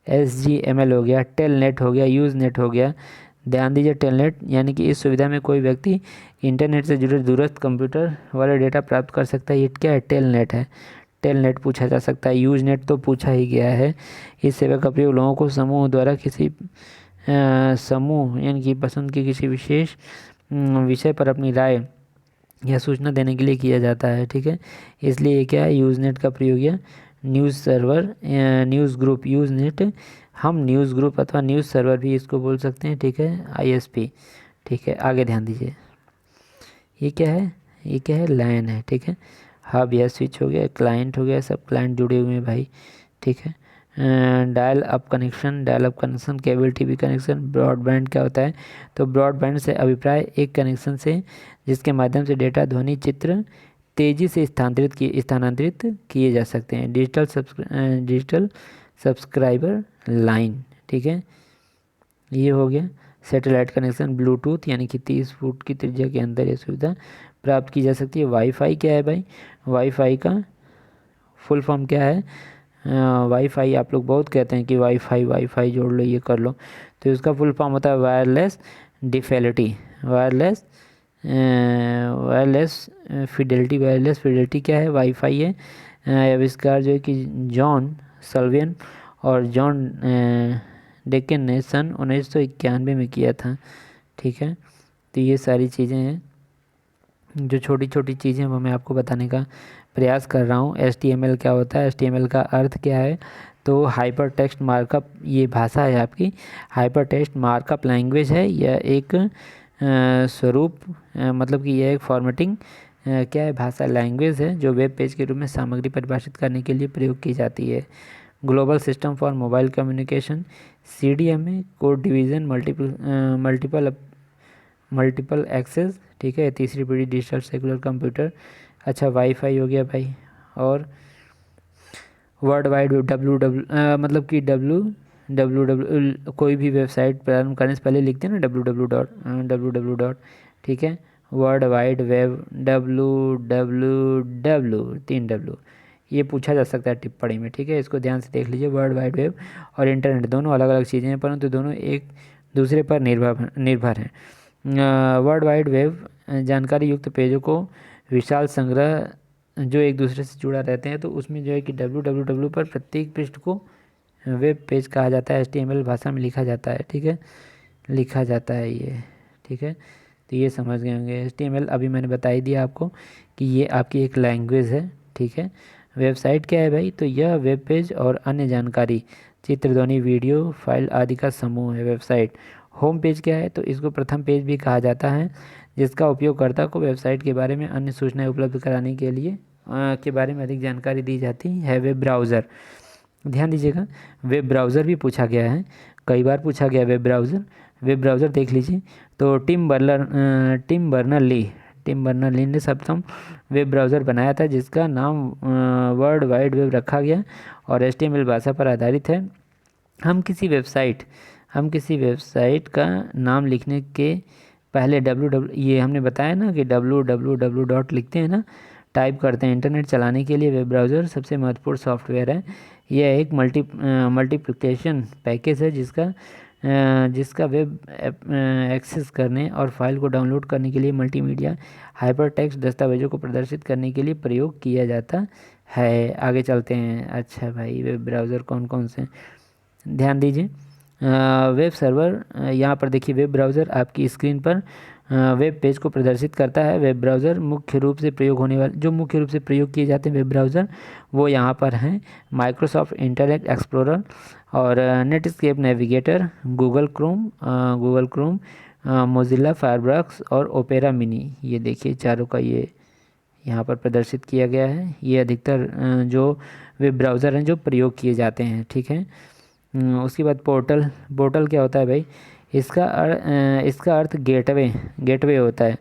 SGML हो गया, टेलनेट हो गया, यूज़नेट हो गया। ध्यान दीजिए, टेलनेट यानी कि इस सुविधा में कोई व्यक्ति इंटरनेट से जुड़े दूरस्थ कंप्यूटर वाले डेटा प्राप्त कर सकता है। ये क्या है, टेलनेट है, टेलनेट पूछा जा सकता है। यूज़नेट तो पूछा ही गया है। इस सेवा का प्रयोग लोगों को समूह द्वारा किसी समूह यानी कि पसंद के किसी विशेष विषय पर अपनी राय या सूचना देने के लिए किया जाता है। ठीक है, इसलिए ये क्या है, यूज़नेट का प्रयोग या news server, news group, Usenet हम न्यूज़ ग्रुप अथवा न्यूज़ सर्वर भी इसको बोल सकते हैं। ठीक है, ISP। ठीक है, आगे ध्यान दीजिए, ये क्या है, ये क्या है, लैन है। ठीक है, हब या स्विच हो गया, क्लाइंट हो गया, सब क्लाइंट जुड़े हुए हैं भाई। ठीक है, dial up connection, cable TV connection. Broadband क्या होता है, तो ब्रॉडबैंड से अभिप्राय एक कनेक्शन से जिसके माध्यम से डेटा, ध्वनि, चित्र तेज़ी से स्थानांतरित किए जा सकते हैं। Digital subscriber line. ठीक है, ये हो गया। सैटेलाइट कनेक्शन, ब्लूटूथ यानी कि 30 फुट की त्रिज्या के अंदर ये सुविधा प्राप्त की जा सकती है। वाईफाई क्या है भाई, वाईफाई का फुल फॉर्म क्या है, वाईफाई आप लोग बहुत कहते हैं कि वाईफाई जोड़ लो, ये कर लो, तो इसका फुल फॉर्म होता है वायरलेस डिफेलिटी, वायरलेस फिडेलिटी क्या है, वाईफाई है। आविष्कार जो है कि जॉन सल्वियन और जॉन डेकन ने सन 1991 में किया था। ठीक है, तो ये सारी चीज़ें हैं, जो छोटी छोटी चीज़ें वो मैं आपको बताने का प्रयास कर रहा हूँ। HTML क्या होता है, HTML का अर्थ क्या है, तो हाइपर टेक्स्ट मार्कअप, ये भाषा है आपकी, हाइपर टेक्स्ट मार्कअप लैंग्वेज है। यह एक स्वरूप मतलब कि यह एक फॉर्मेटिंग क्या है, भाषा, लैंग्वेज है जो वेब पेज के रूप में सामग्री परिभाषित करने के लिए प्रयोग की जाती है। Global system for mobile communication, CDMA, code division, multiple access. ठीक है, तीसरी पीढ़ी डिजिटल सेकुलर कंप्यूटर। अच्छा, वाईफाई हो गया भाई, और वर्ल्ड वाइड मतलब कि डब्ल्यू कोई भी वेबसाइट प्रारंभ करने से पहले लिखते हैं ना www. ठीक है, world wide web, WWW 3 W, ये पूछा जा सकता है टिप्पणी में, ठीक है। इसको ध्यान से देख लीजिए। वर्ल्ड वाइड वेब और इंटरनेट दोनों अलग अलग चीज़ें हैं, परंतु दोनों एक दूसरे पर निर्भर हैं। वर्ल्ड वाइड वेब जानकारी युक्त पेजों को विशाल संग्रह जो एक दूसरे से जुड़ा रहते हैं, तो उसमें जो है कि www पर प्रत्येक पृष्ठ को वेब पेज कहा जाता है। HTML भाषा में लिखा जाता है, ठीक है, लिखा जाता है ये, ठीक है। तो ये समझ गए होंगे। HTML अभी मैंने बता ही दिया आपको कि ये आपकी एक लैंग्वेज है, ठीक है। वेबसाइट क्या है भाई, तो यह वेब पेज और अन्य जानकारी, चित्र, ध्वनि, वीडियो, फाइल आदि का समूह है वेबसाइट। होम पेज क्या है, तो इसको प्रथम पेज भी कहा जाता है, जिसका उपयोगकर्ता को वेबसाइट के बारे में अन्य सूचनाएं उपलब्ध कराने के लिए के बारे में अधिक जानकारी दी जाती है। वेब ब्राउज़र, ध्यान दीजिएगा, वेब ब्राउज़र भी पूछा गया है, कई बार पूछा गया वेब ब्राउज़र। वेब ब्राउज़र देख लीजिए, तो टिम बर्नर ली ने सर्वप्रथम वेब ब्राउज़र बनाया था, जिसका नाम वर्ल्ड वाइड वेब रखा गया और HTML भाषा पर आधारित है। हम किसी वेबसाइट का नाम लिखने के पहले ये हमने बताया ना कि www लिखते हैं ना, टाइप करते हैं। इंटरनेट चलाने के लिए वेब ब्राउज़र सबसे महत्वपूर्ण सॉफ्टवेयर है। यह एक मल्टीप्लिकेशन पैकेज है जिसका वेब एक्सेस करने और फाइल को डाउनलोड करने के लिए मल्टीमीडिया हाइपरटेक्स्ट दस्तावेजों को प्रदर्शित करने के लिए प्रयोग किया जाता है। आगे चलते हैं। अच्छा भाई, वेब ब्राउज़र कौन कौन से, ध्यान दीजिए। वेब सर्वर, यहाँ पर देखिए, वेब ब्राउज़र आपकी स्क्रीन पर वेब पेज को प्रदर्शित करता है। वेब ब्राउज़र मुख्य रूप से प्रयोग किए जाते हैं वेब ब्राउज़र, वो यहाँ पर हैं। माइक्रोसॉफ्ट इंटरनेट एक्सप्लोरर और Netscape navigator, Google Chrome, Mozilla Firefox और ओपेरा मिनी। ये देखिए चारों का ये यहाँ पर प्रदर्शित किया गया है। ये अधिकतर जो वेब ब्राउज़र हैं जो प्रयोग किए जाते हैं, ठीक है। उसके बाद पोर्टल क्या होता है भाई, इसका अर्थ गेटवे होता है,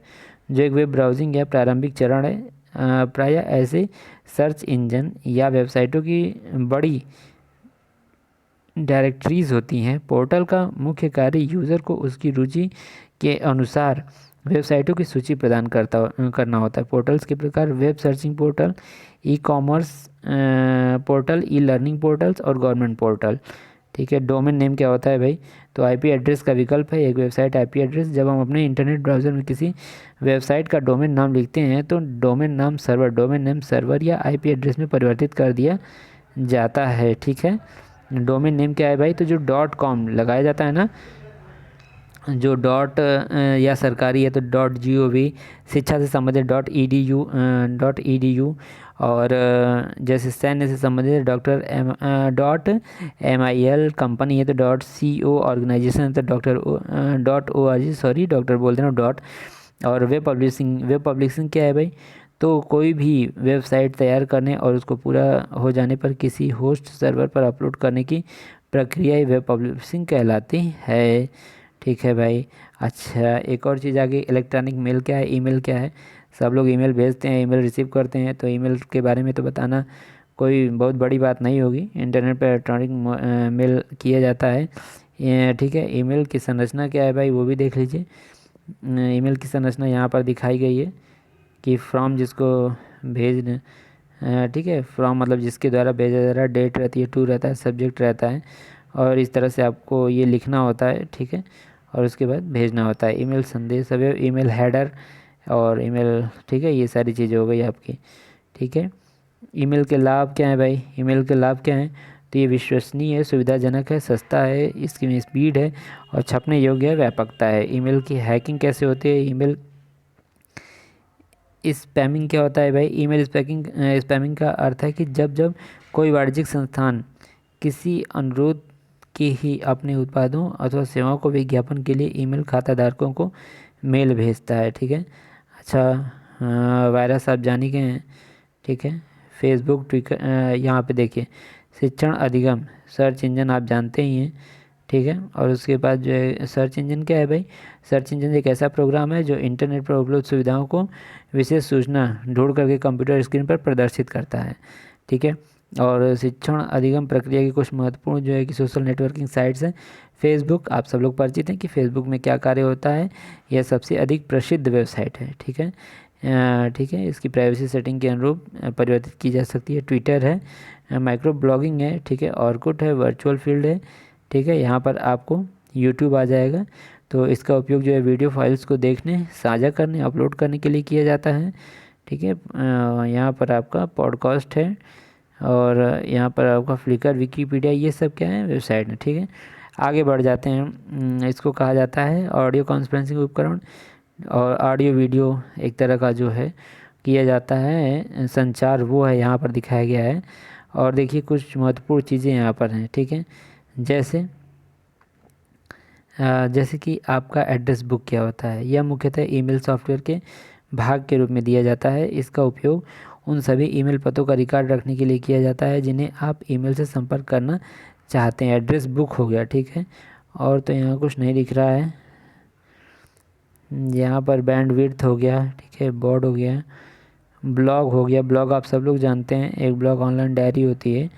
जो एक वेब ब्राउजिंग या प्रारंभिक चरण है। प्रायः ऐसे सर्च इंजन या वेबसाइटों की बड़ी डायरेक्टरीज होती हैं। पोर्टल का मुख्य कार्य यूज़र को उसकी रुचि के अनुसार वेबसाइटों की सूची प्रदान करना होता है। पोर्टल्स के प्रकार: web searching portal, e-commerce portal, e-learning portals और गवर्नमेंट पोर्टल, ठीक है। डोमेन नेम क्या होता है भाई, तो IP एड्रेस का विकल्प है एक वेबसाइट IP एड्रेस। जब हम अपने इंटरनेट ब्राउज़र में किसी वेबसाइट का डोमेन नाम लिखते हैं, तो डोमेन नेम सर्वर या IP एड्रेस में परिवर्तित कर दिया जाता है, ठीक है। डोमेन नेम क्या है भाई, तो जो .com लगाया जाता है ना, जो डॉट या सरकारी है तो .gov, शिक्षा से संबंधित .edu और जैसे सैन्य से संबंधित .mil, कंपनी है तो .co, ऑर्गेनाइजेशन है तो डॉक्टर बोल देना डॉट। और वेब पब्लिशिंग क्या है भाई, तो कोई भी वेबसाइट तैयार करने और उसको पूरा हो जाने पर किसी होस्ट सर्वर पर अपलोड करने की प्रक्रिया ही वेब पब्लिशिंग कहलाती है, ठीक है भाई। अच्छा, एक और चीज़ आगे, इलेक्ट्रॉनिक मेल क्या है, ईमेल क्या है। सब लोग ईमेल भेजते हैं, ईमेल रिसीव करते हैं, तो ईमेल के बारे में तो बताना कोई बहुत बड़ी बात नहीं होगी। इंटरनेट पर इलेक्ट्रॉनिक मेल किया जाता है, ठीक है। ईमेल की संरचना क्या है भाई, वो भी देख लीजिए। ईमेल की संरचना यहाँ पर दिखाई गई है कि फ्रॉम जिसको भेज, ठीक है, फ्रॉम मतलब जिसके द्वारा भेजा जा रहा है, डेट रहती है, टू रहता है, सब्जेक्ट रहता है, और इस तरह से आपको ये लिखना होता है, ठीक है, और उसके बाद भेजना होता है। ईमेल संदेश है, ईमेल हेडर और ईमेल, ठीक है, ये सारी चीज़ें हो गई आपकी, ठीक है। ईमेल के लाभ क्या है भाई, ईमेल के लाभ क्या हैं, तो ये विश्वसनीय है, सुविधाजनक है, सस्ता है, इसकी स्पीड है और छपने योग्य है, व्यापकता है। ईमेल की हैकिंग कैसे होती है, ईमेल स्पैमिंग क्या होता है भाई, ईमेल स्पैमिंग का अर्थ है कि जब कोई वाणिज्यिक संस्थान किसी अनुरोध के ही अपने उत्पादों अथवा सेवाओं को विज्ञापन के लिए ईमेल खाता धारकों को मेल भेजता है, ठीक है। अच्छा, वायरस आप जानी के हैं, ठीक है। फेसबुक, ट्विटर, यहाँ पे देखिए, शिक्षण अधिगम सर्च इंजन आप जानते ही हैं, ठीक है। और उसके बाद जो है सर्च इंजन क्या है भाई, सर्च इंजन एक ऐसा प्रोग्राम है जो इंटरनेट पर उपलब्ध सुविधाओं को विशेष सूचना ढूंढ करके कंप्यूटर स्क्रीन पर प्रदर्शित करता है, ठीक है। और शिक्षण अधिगम प्रक्रिया की कुछ महत्वपूर्ण जो है कि सोशल नेटवर्किंग साइट्स हैं। फेसबुक, आप सब लोग परिचित हैं कि फेसबुक में क्या कार्य होता है, यह सबसे अधिक प्रसिद्ध वेबसाइट है, ठीक है। ठीक है, इसकी प्राइवेसी सेटिंग के अनुरूप परिवर्तित की जा सकती है। ट्विटर है, माइक्रो ब्लॉगिंग है, ठीक है, ऑर्कुट है, वर्चुअल फील्ड है, ठीक है। यहाँ पर आपको यूट्यूब आ जाएगा। तो इसका उपयोग जो है वीडियो फाइल्स को देखने, साझा करने, अपलोड करने के लिए किया जाता है, ठीक है। यहाँ पर आपका पॉडकास्ट है, और यहाँ पर आपका फ्लिकर, विकीपीडिया, ये सब क्या है, वेबसाइट है, ठीक है। आगे बढ़ जाते हैं। इसको कहा जाता है ऑडियो कॉन्फ्रेंसिंग उपकरण, और ऑडियो वीडियो एक तरह का जो है किया जाता है संचार, वो है यहाँ पर दिखाया गया है। और देखिए कुछ महत्वपूर्ण चीज़ें यहाँ पर हैं, ठीक है। जैसे कि आपका एड्रेस बुक क्या होता है, यह मुख्यतः ईमेल सॉफ्टवेयर के भाग के रूप में दिया जाता है। इसका उपयोग उन सभी ईमेल पतों का रिकॉर्ड रखने के लिए किया जाता है जिन्हें आप ईमेल से संपर्क करना चाहते हैं। एड्रेस बुक हो गया, ठीक है। और तो यहाँ कुछ नहीं दिख रहा है। यहाँ पर बैंडविड्थ हो गया, ठीक है, बोर्ड हो गया, ब्लॉग हो गया। ब्लॉग आप सब लोग जानते हैं, एक ब्लॉग ऑनलाइन डायरी होती है।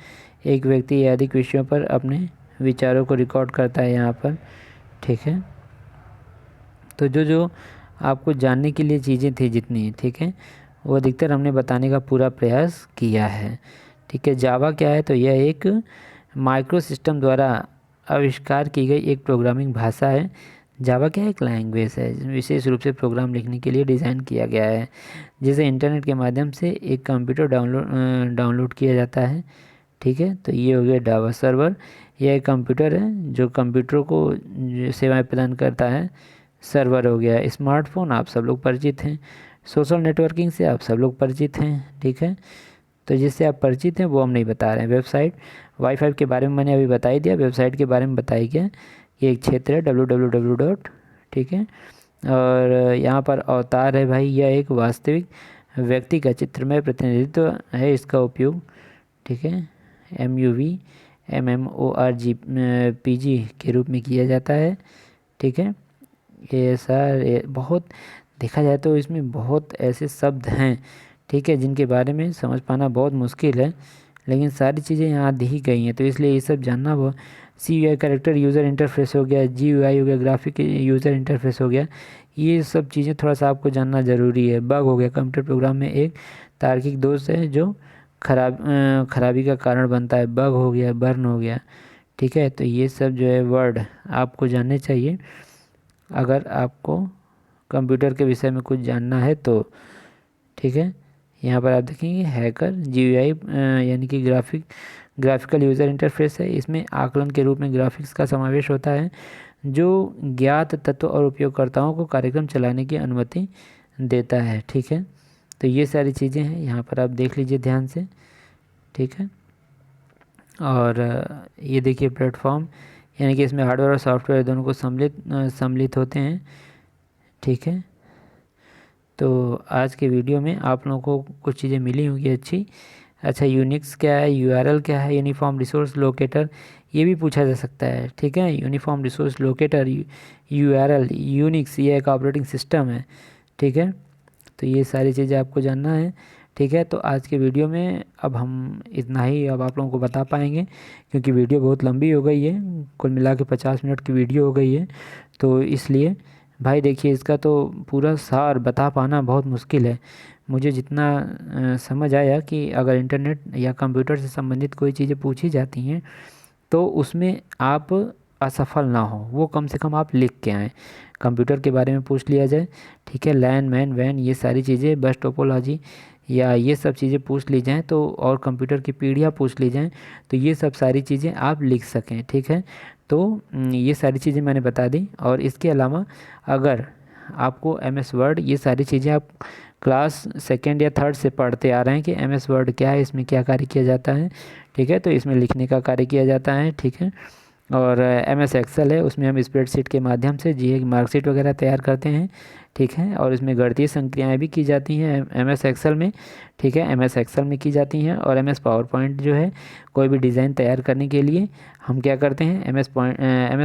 एक व्यक्ति या अधिक विषयों पर अपने विचारों को रिकॉर्ड करता है यहाँ पर, ठीक है। तो जो जो आपको जानने के लिए चीज़ें थी जितनी, ठीक है, वो अधिकतर हमने बताने का पूरा प्रयास किया है, ठीक है। जावा क्या है, तो यह एक माइक्रो सिस्टम द्वारा आविष्कार की गई एक प्रोग्रामिंग भाषा है। जावा क्या एक लैंग्वेज है, विशेष रूप से प्रोग्राम लिखने के लिए डिज़ाइन किया गया है, जिसे इंटरनेट के माध्यम से एक कंप्यूटर डाउनलोड किया जाता है, ठीक है। तो ये हो गया जावा सर्वर। यह एक कंप्यूटर है जो कंप्यूटर को सेवाएं प्रदान करता है, सर्वर हो गया। स्मार्टफोन आप सब लोग परिचित हैं। सोशल नेटवर्किंग से आप सब लोग परिचित हैं, ठीक है। तो जिससे आप परिचित हैं वो हम नहीं बता रहे हैं। वेबसाइट, वाईफाई के बारे में मैंने अभी बता ही दिया। वेबसाइट के बारे में बताया गया, ये एक क्षेत्र है www. ठीक है। और यहाँ पर अवतार है भाई, यह एक वास्तविक व्यक्ति का चित्रमय प्रतिनिधित्व है। इसका उपयोग, ठीक है, MUV MMORPG के रूप में किया जाता है, ठीक है। ये सर बहुत देखा जाए तो इसमें बहुत ऐसे शब्द हैं, ठीक है, जिनके बारे में समझ पाना बहुत मुश्किल है, लेकिन सारी चीज़ें यहाँ दी गई हैं, तो इसलिए ये सब जानना वो। CUI कैरेक्टर यूज़र इंटरफेस हो गया, GUI हो गया, ग्राफिक यूज़र इंटरफेस हो गया, ये सब चीज़ें थोड़ा सा आपको जानना ज़रूरी है। बग हो गया, कंप्यूटर प्रोग्राम में एक तार्किक दोष है जो खराबी का कारण बनता है। बग हो गया, बर्न हो गया, ठीक है। तो ये सब जो है वर्ड आपको जानने चाहिए अगर आपको कंप्यूटर के विषय में कुछ जानना है तो, ठीक है। यहाँ पर आप देखेंगे हैकर GUI यानी कि ग्राफिकल यूज़र इंटरफेस है। इसमें आकलन के रूप में ग्राफिक्स का समावेश होता है जो ज्ञात तत्व और उपयोगकर्ताओं को कार्यक्रम चलाने की अनुमति देता है, ठीक है। तो ये सारी चीज़ें हैं, यहाँ पर आप देख लीजिए ध्यान से, ठीक है। और ये देखिए प्लेटफॉर्म, यानी कि इसमें हार्डवेयर और सॉफ्टवेयर दोनों को सम्मिलित होते हैं, ठीक है। तो आज के वीडियो में आप लोगों को कुछ चीज़ें मिली होंगी अच्छी। अच्छा, यूनिक्स क्या है, URL क्या है, यूनिफॉर्म रिसोर्स लोकेटर, ये भी पूछा जा सकता है, ठीक है। Uniform resource locator, URL, Unix ये एक ऑपरेटिंग सिस्टम है, ठीक है। तो ये सारी चीज़ें आपको जानना है, ठीक है। तो आज के वीडियो में अब हम इतना ही अब आप लोगों को बता पाएंगे, क्योंकि वीडियो बहुत लंबी हो गई है, कुल मिला के 50 मिनट की वीडियो हो गई है। तो इसलिए भाई देखिए, इसका तो पूरा सार बता पाना बहुत मुश्किल है। मुझे जितना समझ आया कि अगर इंटरनेट या कंप्यूटर से संबंधित कोई चीज़ें पूछी जाती हैं तो उसमें आप असफल ना हो, वो कम से कम आप लिख के आएँ। कंप्यूटर के बारे में पूछ लिया जाए, ठीक है, लैन मैन वैन ये सारी चीज़ें, बस टोपोलॉजी या ये सब चीज़ें पूछ ली जाएँ तो, और कंप्यूटर की पीढ़ियाँ पूछ ली जाएँ तो ये सब सारी चीज़ें आप लिख सकें, ठीक है। तो ये सारी चीज़ें मैंने बता दी। और इसके अलावा अगर आपको MS वर्ड, ये सारी चीज़ें आप क्लास 2nd या 3rd से पढ़ते आ रहे हैं कि MS वर्ड क्या है, इसमें क्या कार्य किया जाता है, ठीक है। तो इसमें लिखने का कार्य किया जाता है, ठीक है। और MS एक्सेल है, उसमें हम स्प्रेडशीट के माध्यम से GA की मार्कशीट वगैरह तैयार करते हैं, ठीक है। और इसमें गणितीय संक्रियाएँ भी की जाती हैं MS एक्सेल में, ठीक है, MS एक्सेल में की जाती हैं। और MS पावर पॉइंट जो है, कोई भी डिज़ाइन तैयार करने के लिए हम क्या करते हैं, MS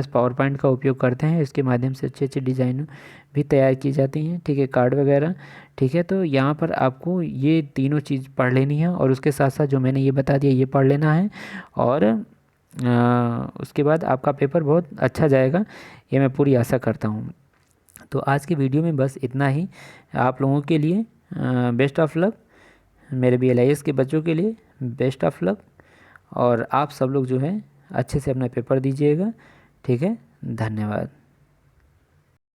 पावर पॉइंट का उपयोग करते हैं। इसके माध्यम से अच्छे अच्छे डिज़ाइन भी तैयार की जाती हैं, ठीक है, कार्ड वगैरह, ठीक है। तो यहाँ पर आपको ये तीनों चीज़ पढ़ लेनी है, और उसके साथ साथ जो मैंने ये बता दिया ये पढ़ लेना है, और उसके बाद आपका पेपर बहुत अच्छा जाएगा, ये मैं पूरी आशा करता हूँ। तो आज की वीडियो में बस इतना ही आप लोगों के लिए। Best of luck. मेरे BLIS के बच्चों के लिए बेस्ट ऑफ लक। और आप सब लोग जो है अच्छे से अपना पेपर दीजिएगा। ठीक है, धन्यवाद।